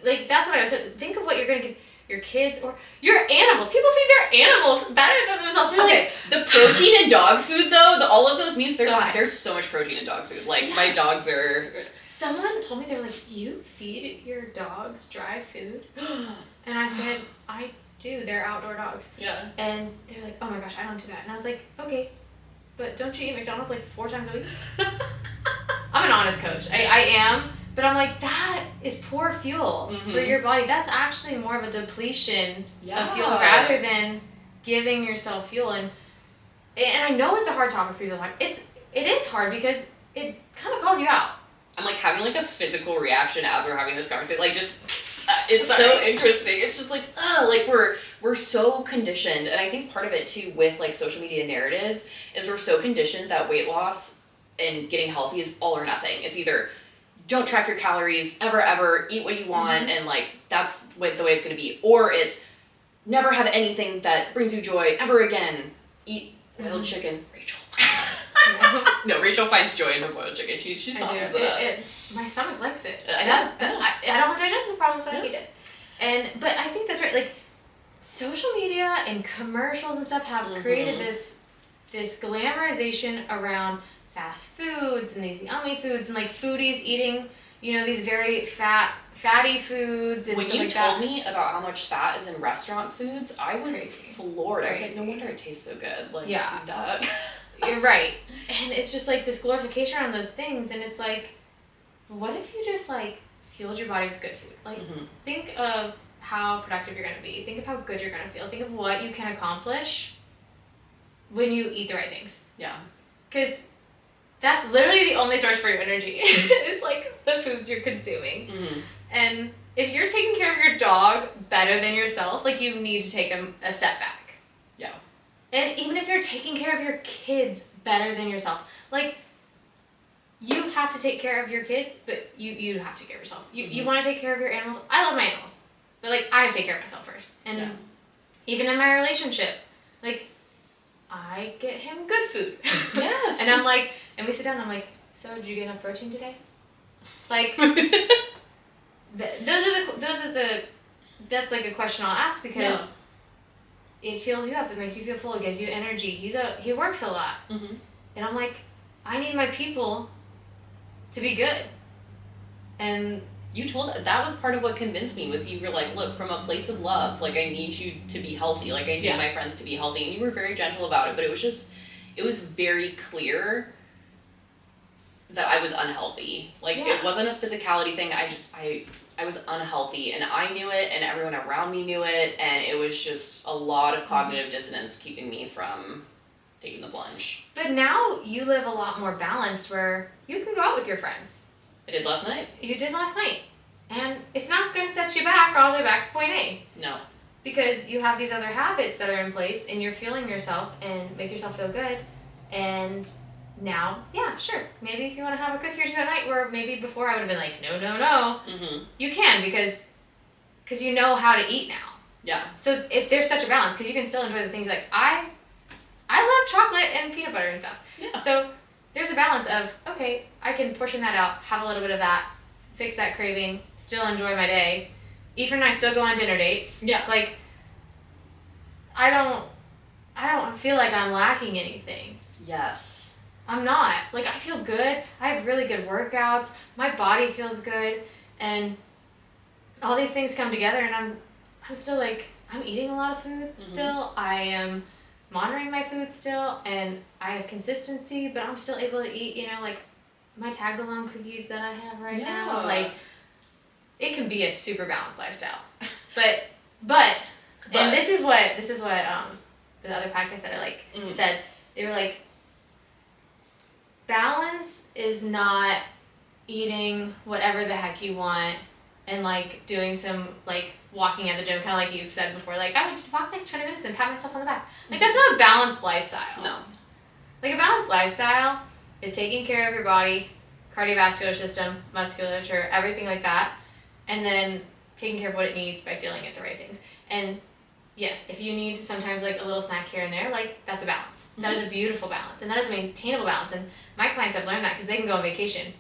like, that's what I was saying. Think of what you're going to give your kids or your animals. People feed their animals better than themselves. They're Okay, the protein in dog food though, all of those memes, high. there's so much protein in dog food. Like, Yeah. my dogs are... Someone told me, they're like, you feed your dogs dry food? And I said, I do. They're outdoor dogs. Yeah. And they're like, oh my gosh, I don't do that. And I was like, okay, but don't you eat McDonald's like 4 times a week? I'm an honest coach. I am. But I'm like, that is poor fuel for Mhm. your body. That's actually more of a depletion Yeah. of fuel rather than giving yourself fuel. And I know it's a hard topic for you to talk. It is hard because it kind of calls you out. I'm like having like a physical reaction as we're having this conversation. Like, just it's Sorry. so interesting. It's just like, like we're so conditioned, and I think part of it too with like social media narratives is we're so conditioned that weight loss and getting healthy is all or nothing. It's either don't track your calories ever, eat what you want, and like that's the way it's gonna be, or it's never have anything that brings you joy ever again. Eat boiled chicken, Rachel. No, Rachel finds joy in her boiled chicken. She sauces it up. My stomach likes it. I know. I don't have digestive problems, so I eat it. But I think that's right. Like, social media and commercials and stuff have created this glamorization around fast foods and these yummy foods and like foodies eating, these very fatty foods and When stuff you like told that. me about how much fat is in restaurant foods, I was Crazy. floored. I was like, Crazy. no wonder it tastes so good. Like, Yeah. duh. You're right. And it's just like this glorification around those things, and it's like, what if you just like fueled your body with good food? Like, Mhm. think of how productive you're going to be. Think of how good you're going to feel. Think of what you can accomplish when you eat the right things. Yeah. Because that's literally the only source for your energy. It's like the foods you're consuming. Mm-hmm. And if you're taking care of your dog better than yourself, like, you need to take a step back. Yeah. And even if you're taking care of your kids better than yourself, like, you have to take care of your kids, but you have to take care of yourself. You want to take care of your animals. I love my animals, but like, I have to take care of myself first. And even in my relationship, like, I get him good food. Yes. And I'm like, and we sit down and I'm like, so did you get enough protein today? Like, that's like a question I'll ask, because it fills you up. It makes you feel full. It gives you energy. He works a lot. Mm-hmm. And I'm like, I need my people to be good. And You told that was part of what convinced me, was you were like, look, from a place of love, like, I need you to be healthy. Like, I need my friends to be healthy. And you were very gentle about it, but it was very clear that I was unhealthy. Like, it wasn't a physicality thing. I was unhealthy, and I knew it, and everyone around me knew it, and it was just a lot of cognitive dissonance keeping me from taking the plunge. But now you live a lot more balanced, where you can go out with your friends. I did last night. You did last night. And it's not going to set you back all the way back to point A. No. Because you have these other habits that are in place, and you're fueling yourself and make yourself feel good. And now, yeah, sure. Maybe if you want to have a cookie or two at night, where maybe before I would have been like, no. Mm-hmm. You can, because you know how to eat now. Yeah. So there's such a balance, because you can still enjoy the things like, I love chocolate and peanut butter and stuff. Yeah. So there's a balance of, okay, I can portion that out, have a little bit of that, fix that craving, still enjoy my day. Ethan and I still go on dinner dates. Yeah. Like, I don't feel like I'm lacking anything. Yes. I'm not. Like, I feel good. I have really good workouts. My body feels good. And all these things come together, and I'm still like, I'm eating a lot of food still. I am monitoring my food still, and I have consistency, but I'm still able to eat, like, my tag-along cookies that I have right now. Like, it can be a super balanced lifestyle. But and this is what the other podcast that I said. They were like, balance is not eating whatever the heck you want and like doing some like walking at the gym, kind of like you've said before, like, I would walk like 20 minutes and pat myself on the back. Like, that's not a balanced lifestyle. No. Like, a balanced lifestyle is taking care of your body, cardiovascular system, musculature, everything like that, and then taking care of what it needs by feeling it the right things. And yes, if you need sometimes like a little snack here and there, like, that's a balance. Mm-hmm. That is a beautiful balance, and that is a maintainable balance. And my clients have learned that because they can go on vacation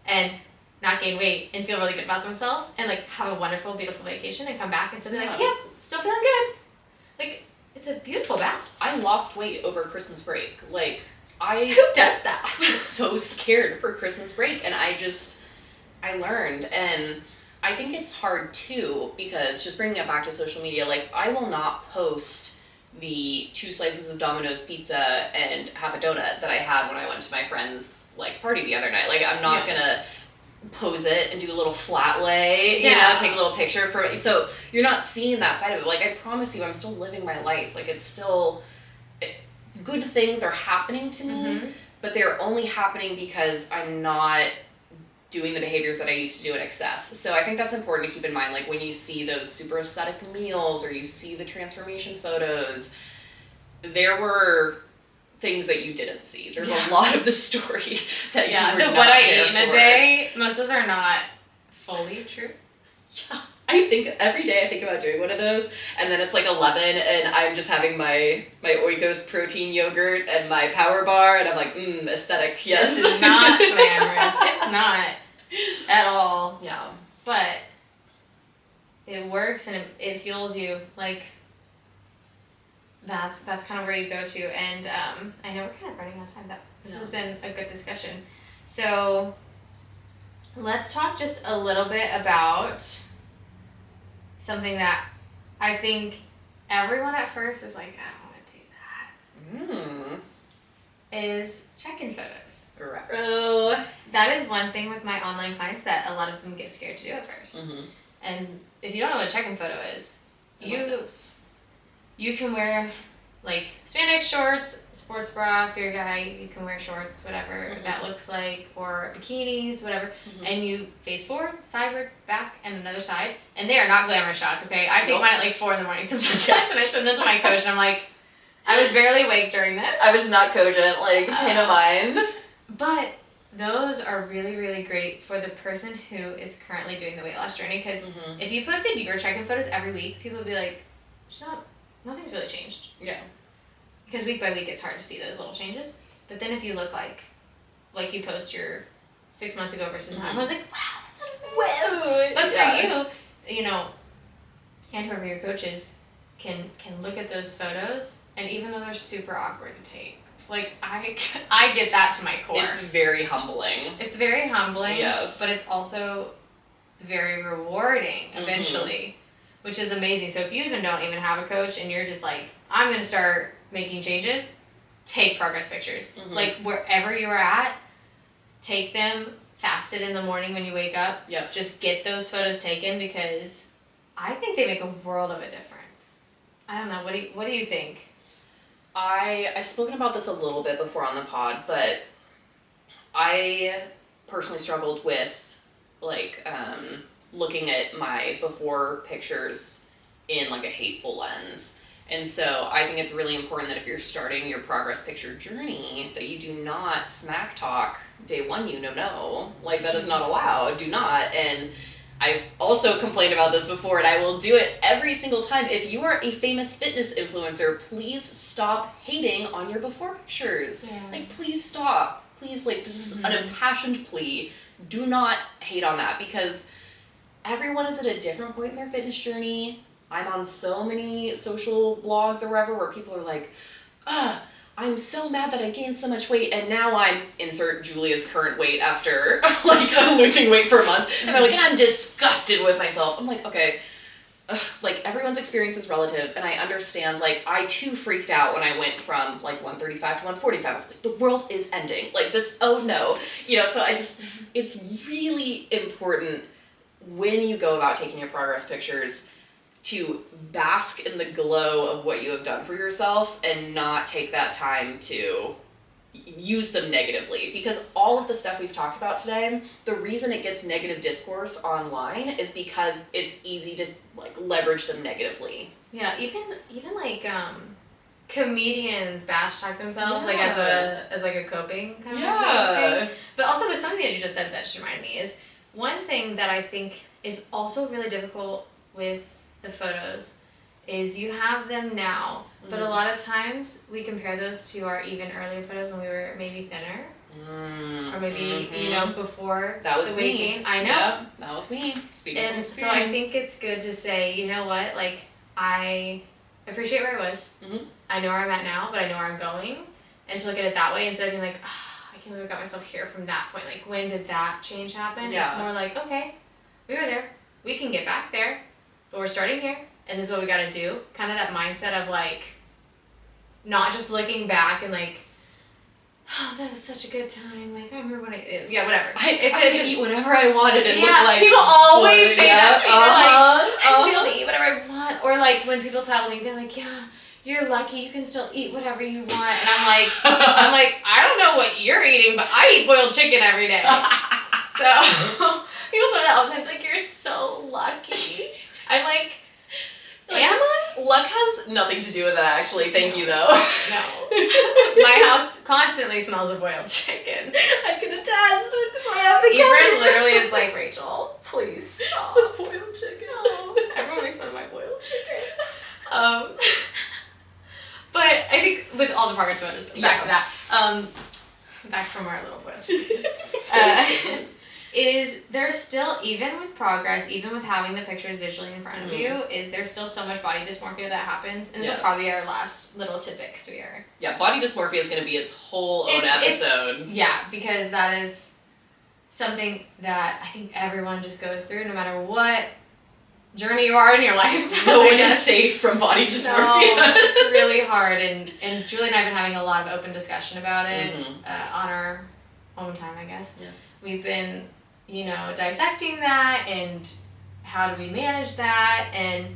and not gain weight and feel really good about themselves and like have a wonderful, beautiful vacation and come back and still be like, yeah, still feeling good. Like, it's a beautiful balance. I lost weight over Christmas break. Like, Who does that? I was so scared for Christmas break, and I learned, and I think it's hard too, because just bringing it back to social media, like, I will not post the 2 slices of Domino's pizza and half a donut that I had when I went to my friend's like party the other night. Like, I'm not gonna pose it and do a little flat lay, you know, take a little picture for it. So you're not seeing that side of it. Like, I promise you, I'm still living my life. Like, it's still, good things are happening to me, but they're only happening because I'm not doing the behaviors that I used to do in excess. So I think that's important to keep in mind. Like, when you see those super aesthetic meals or you see the transformation photos, there were things that you didn't see. There's a lot of the story that you were not what I there eat in a for. day, most of those are not fully true. Yeah. I think every day I think about doing one of those, and then it's like 11 and I'm just having my Oikos protein yogurt and my power bar, and I'm like, aesthetic, yes. This is not glamorous. It's not at all. Yeah. But it works and it fuels you. Like, that's kind of where you go to. And I know we're kind of running out of time, but this has been a good discussion. So let's talk just a little bit about something that I think everyone at first is like, I don't want to do that. Is check-in photos. Ruh-roh. That is one thing with my online clients that a lot of them get scared to do at first. And if you don't know what a check-in photo is, you can wear like spandex shorts, sports bra if you're a guy, you can wear shorts, whatever that looks like, or bikinis, whatever, and you face forward, sideward, back, and another side, and they are not glamorous shots, okay? I take mine at like 4 in the morning sometimes, and I send them to my coach, and I'm like, I was barely awake during this. I was not cogent, like, pay no mind. But those are really, really great for the person who is currently doing the weight loss journey, because if you posted your check-in photos every week, people would be like, nothing's really changed. Yeah. Because week by week it's hard to see those little changes. But then if you look like you post your 6 months ago versus now, everyone's like, wow, that's amazing. But for you know, and whoever your coach is can look at those photos, and even though they're super awkward to take, like, I get that to my core. It's very humbling. It's very humbling. Yes. But it's also very rewarding eventually, which is amazing. So if you don't even have a coach and you're just like, I'm going to start making changes, take progress pictures. Like, wherever you are at, take them, fast it in the morning when you wake up. Yep. Just get those photos taken, because I think they make a world of a difference. I don't know. What do you think? I've spoken about this a little bit before on the pod, but I personally struggled with, like, looking at my before pictures in, like, a hateful lens. And so I think it's really important that if you're starting your progress picture journey, that you do not smack talk day one, no. Like, that is not allowed. Do not. And I've also complained about this before, and I will do it every single time. If you are a famous fitness influencer, please stop hating on your before pictures. Yeah. Like, please stop. Please, like, this is an impassioned plea. Do not hate on that, because everyone is at a different point in their fitness journey. I'm on so many social blogs or wherever where people are like, I'm so mad that I gained so much weight, and now I'm, insert Julia's current weight after, like, losing weight for months, and they're like, and I'm disgusted with myself. I'm like, okay, like, everyone's experience is relative, and I understand, like, I too freaked out when I went from, like, 135 to 145. I was like, the world is ending. Like, this, oh no. You know, so it's really important when you go about taking your progress pictures to bask in the glow of what you have done for yourself and not take that time to, use them negatively, because all of the stuff we've talked about today, the reason it gets negative discourse online is because it's easy to like leverage them negatively. Yeah, even like comedians bash talk themselves like as a coping kind of thing. But also with something that you just said that just reminded me is one thing that I think is also really difficult with the photos is you have them now, but a lot of times we compare those to our even earlier photos when we were maybe thinner. Or maybe, you know, before that was the weight gain. I know. Yep, that was me. Speaking and of so I think it's good to say, you know what, like, I appreciate where I was. I know where I'm at now, but I know where I'm going. And to look at it that way instead of being like, I can't believe I got myself here from that point. Like, when did that change happen? Yeah. It's more like, okay, we were there. We can get back there, but we're starting here, and this is what we got to do. Kind of that mindset of, like, not just looking back and, like, oh, that was such a good time. Like, I remember when yeah, whatever. I could eat whatever I wanted and look like. People always say that to me. They're like, I just be able to eat whatever I want. Or like when people tell me, they're like, yeah, you're lucky. You can still eat whatever you want. And I'm like, I don't know what you're eating, but I eat boiled chicken every day. So people tell me that all the time. Like, you're so lucky. I'm like, am I? Luck has nothing to do with that, actually. Thank you, though. No. My house constantly smells of boiled chicken. I can attest. I have to Efren literally is like, Rachel, please stop. Boiled chicken. No. Everyone makes fun of my boiled chicken. But I think with all the progress bonus, back to that. Back from our little boiled chicken. Is there still, even with progress, even with having the pictures visually in front of you, is there still so much body dysmorphia that happens? And this will probably be our last little tidbit because we are... Yeah, body dysmorphia is going to be its whole own episode. Yeah, because that is something that I think everyone just goes through no matter what journey you are in your life. No one is safe from body dysmorphia. No, it's really hard. And Julie and I have been having a lot of open discussion about it on our own time, I guess. Yeah. We've been... dissecting that and how do we manage that and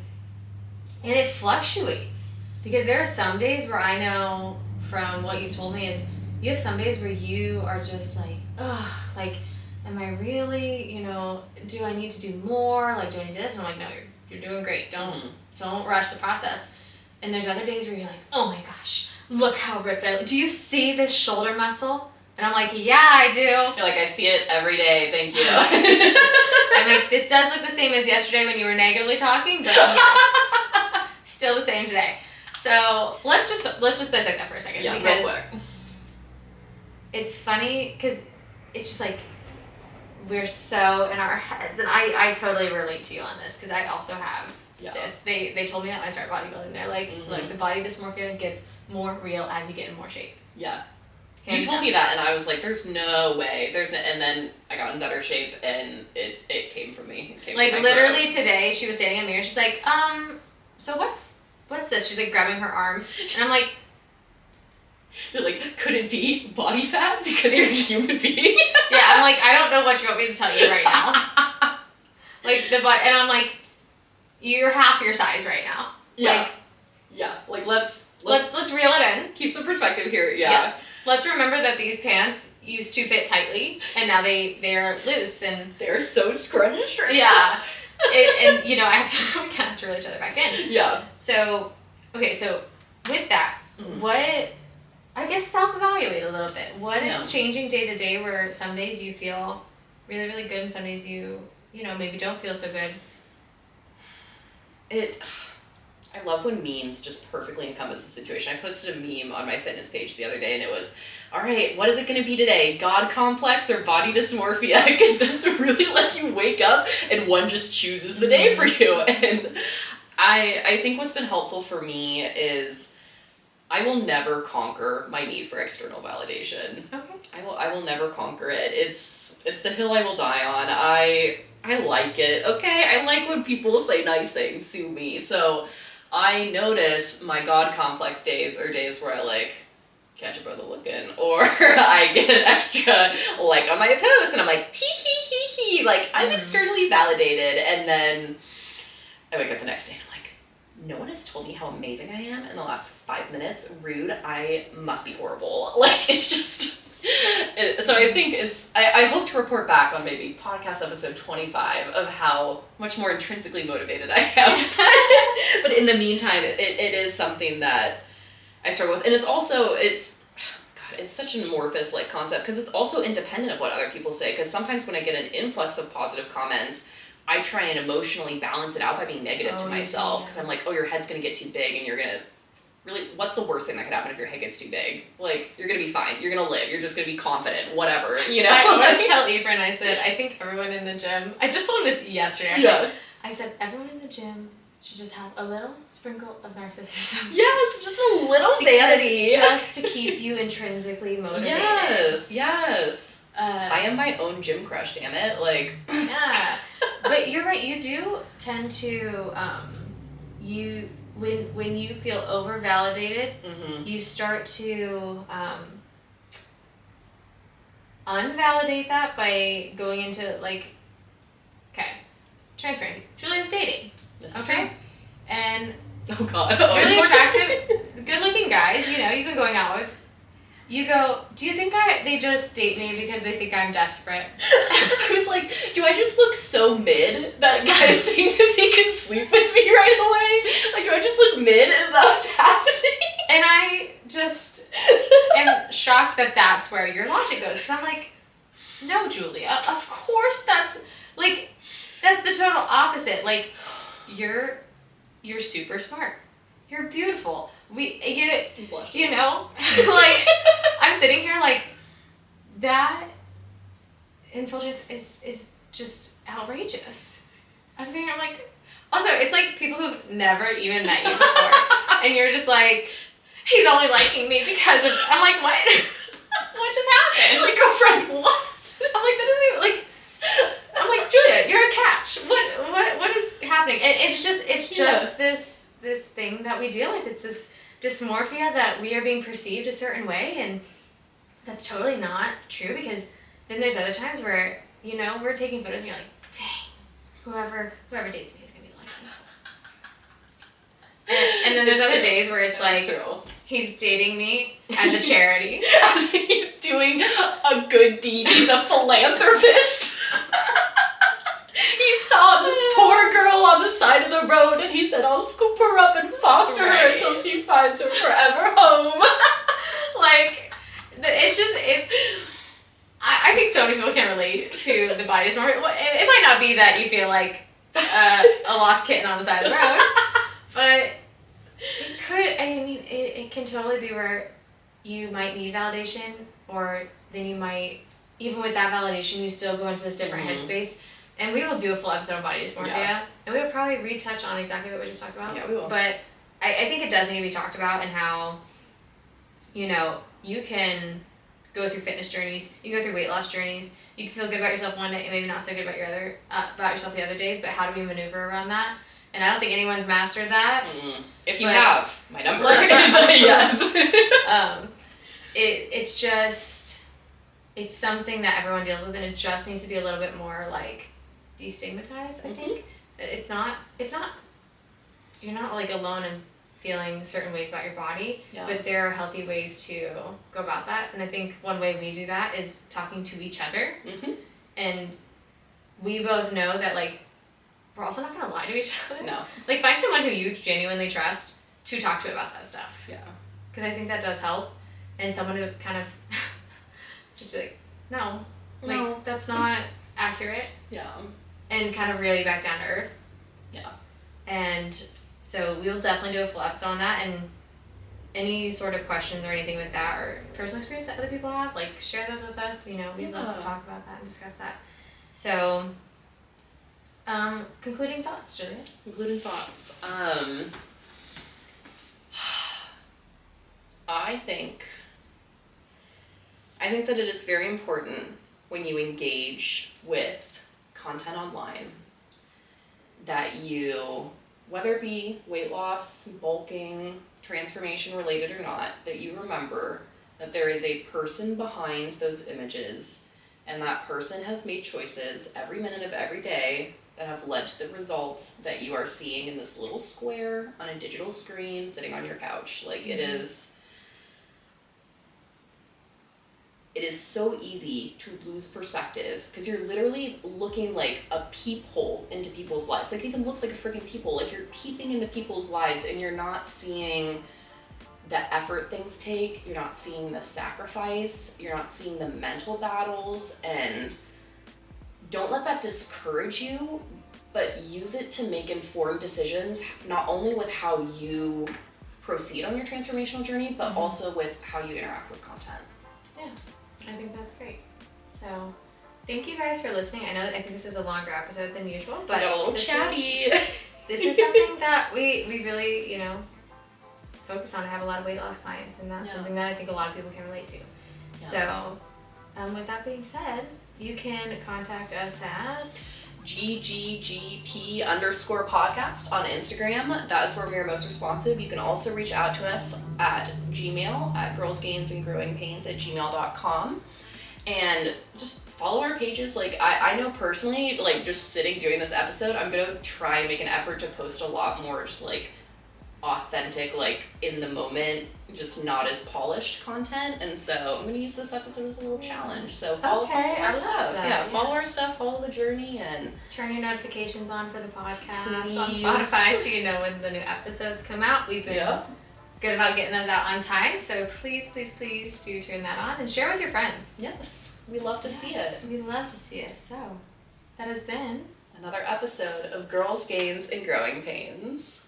it fluctuates because there are some days where I know from what you've told me is you have some days where you are just like, ugh, like, am I really, do I need to do more? Like, do I need this? And I'm like, no, you're doing great. Don't rush the process. And there's other days where you're like, oh my gosh, look how ripped I look. Do you see this shoulder muscle? And I'm like, yeah, I do. You're like, I see it every day, thank you. I'm like, this does look the same as yesterday when you were negatively talking, but yes, still the same today. So let's just dissect that for a second. Yeah, because real quick. It's funny because it's just like we're so in our heads, and I totally relate to you on this because I also have this. They told me that when I started bodybuilding. They're like, look, the body dysmorphia gets more real as you get in more shape. Yeah. You told me that, and I was like, "There's no way." And then I got in better shape, and it came from me. It came like from my literally throat. today, she was standing in the mirror. She's like, so what's this? She's like grabbing her arm, and I'm like, you're like, could it be body fat because you're a human being? Yeah, I'm like, I don't know what you want me to tell you right now. Like and I'm like, you're half your size right now. Yeah. Like let's reel it in. Keep some perspective here. Yeah. Let's remember that these pants used to fit tightly, and now they're loose and they're so scrunched right now. And we kind of have to reel each other back in. Yeah. So, okay, so with that, what, I guess self-evaluate a little bit. What is changing day to day where some days you feel really, really good and some days you maybe don't feel so good? I love when memes just perfectly encompass the situation. I posted a meme on my fitness page the other day, and it was, all right, what is it going to be today? God complex or body dysmorphia? Because that's really like you wake up and one just chooses the day for you. And I think what's been helpful for me is I will never conquer my need for external validation. Okay. I will never conquer it. It's the hill I will die on. I like it. Okay, I like when people say nice things to me. So I notice my God complex days are days where I like catch a brother looking, or I get an extra like on my post and I'm like tee hee hee hee, like I'm externally validated, and then I wake up the next day and I'm like, no one has told me how amazing I am in the last 5 minutes. Rude. I must be horrible. Like, it's just, so I think I hope to report back on maybe podcast episode 25 of how much more intrinsically motivated I am. But in the meantime, it is something that I struggle with. And it's such an amorphous like concept because it's also independent of what other people say. Because sometimes when I get an influx of positive comments, I try and emotionally balance it out by being negative to myself because I'm like, oh, your head's gonna get too big and you're gonna really, what's the worst thing that could happen if your head gets too big? Like, you're gonna be fine, you're gonna live, you're just gonna be confident, whatever, you know? I always tell Ephraim, I said, I think everyone in the gym, I just told him this yesterday actually. Yeah. I said, everyone in the gym should just have a little sprinkle of narcissism. Yes, just a little vanity. Just to keep you intrinsically motivated. Yes. I am my own gym crush, damn it. Like. Yeah. But you're right, you do tend to, when you feel over-validated, you start to unvalidate that by going into, like, okay, transparency. Julia's dating. This is okay? true. And oh god. really attractive, good-looking guys, you know, you've been going out with. You go, do you think they just date me because they think I'm desperate? I was like, do I just look so mid that guys think that they can sleep with me right away? Like, do I just look mid? Is that what's happening? And I just am shocked that that's where your logic goes. Because I'm like, no, Julia, of course that's the total opposite. Like, you're super smart. You're beautiful. You know, like, I'm sitting here like, that influence is just outrageous. I'm sitting here, I'm like, also, it's like people who've never even met you before, and you're just like, he's only liking me because of, I'm like, what? What just happened? Like, girlfriend, what? I'm like, that doesn't even, like, I'm like, Julia, you're a catch. What is happening? And it's just this thing that we deal with. It's this dysmorphia that we are being perceived a certain way, and that's totally not true, because then there's other times where, you know, we're taking photos and you're like, dang, whoever dates me is gonna be like me. And then there's other days where it's like, true. He's dating me as a charity. As he's doing a good deed. He's a philanthropist. He saw this poor girl on the side of the road and he said, I'll scoop her up and foster her until she finds her forever home. Like, I think so many people can relate to the body dysmorphia. It might not be that you feel like a lost kitten on the side of the road, but it could, it can totally be where you might need validation, or then you might, even with that validation, you still go into this different headspace. And we will do a full episode on body dysmorphia, and we will probably retouch on exactly what we just talked about. Yeah, we will. But I think it does need to be talked about, and how, you know, you can go through fitness journeys, you can go through weight loss journeys, you can feel good about yourself one day and maybe not so good about about yourself the other days, but how do we maneuver around that? And I don't think anyone's mastered that. If you have, my number is yes. It's just, it's something that everyone deals with, and it just needs to be a little bit more, like, destigmatized, I think. It's not, you're not, like, alone in feeling certain ways about your body, but there are healthy ways to go about that. And I think one way we do that is talking to each other. And we both know that, like, we're also not going to lie to each other. No. Like, find someone who you genuinely trust to talk to about that stuff. Yeah. Because I think that does help. And someone who kind of just be like, no, that's not accurate. Yeah. And kind of reel you back down to earth. Yeah. And so we'll definitely do a full episode on that, and any sort of questions or anything with that, or personal experience that other people have, like, share those with us. You know, we'd love to talk about that and discuss that. So, concluding thoughts, Julia? Concluding thoughts. I think that it is very important when you engage with content online that you, whether it be weight loss, bulking, transformation related or not, that you remember that there is a person behind those images, and that person has made choices every minute of every day that have led to the results that you are seeing in this little square on a digital screen sitting on your couch. Like, it is so easy to lose perspective because you're literally looking like a peephole into people's lives. Like, it even looks like a freaking peephole. Like, you're peeping into people's lives and you're not seeing the effort things take. You're not seeing the sacrifice. You're not seeing the mental battles. And don't let that discourage you, but use it to make informed decisions, not only with how you proceed on your transformational journey, but also with how you interact with content. Yeah, I think that's great. So, thank you guys for listening. I think this is a longer episode than usual, but we got a little chatty. This is something that we really, focus on. I have a lot of weight loss clients, and that's something that I think a lot of people can relate to. Yeah. So, with that being said, you can contact us at gggp_podcast on Instagram. That is where we are most responsive. You can also reach out to us at Gmail at girlsgainsandgrowingpains@gmail.com. And just follow our pages. Like, I know personally, like, just sitting doing this episode, I'm gonna try and make an effort to post a lot more just like authentic, like in the moment, just not as polished content. And so I'm gonna use this episode as a little challenge. So follow our stuff. Follow our stuff, follow the journey, and turn your notifications on for the podcast on Spotify so you know when the new episodes come out. We've been good about getting those out on time, so please do turn that on and share with your friends. Yes, we love to see it. We love to see it. So that has been another episode of Girls, Gains, and Growing Pains.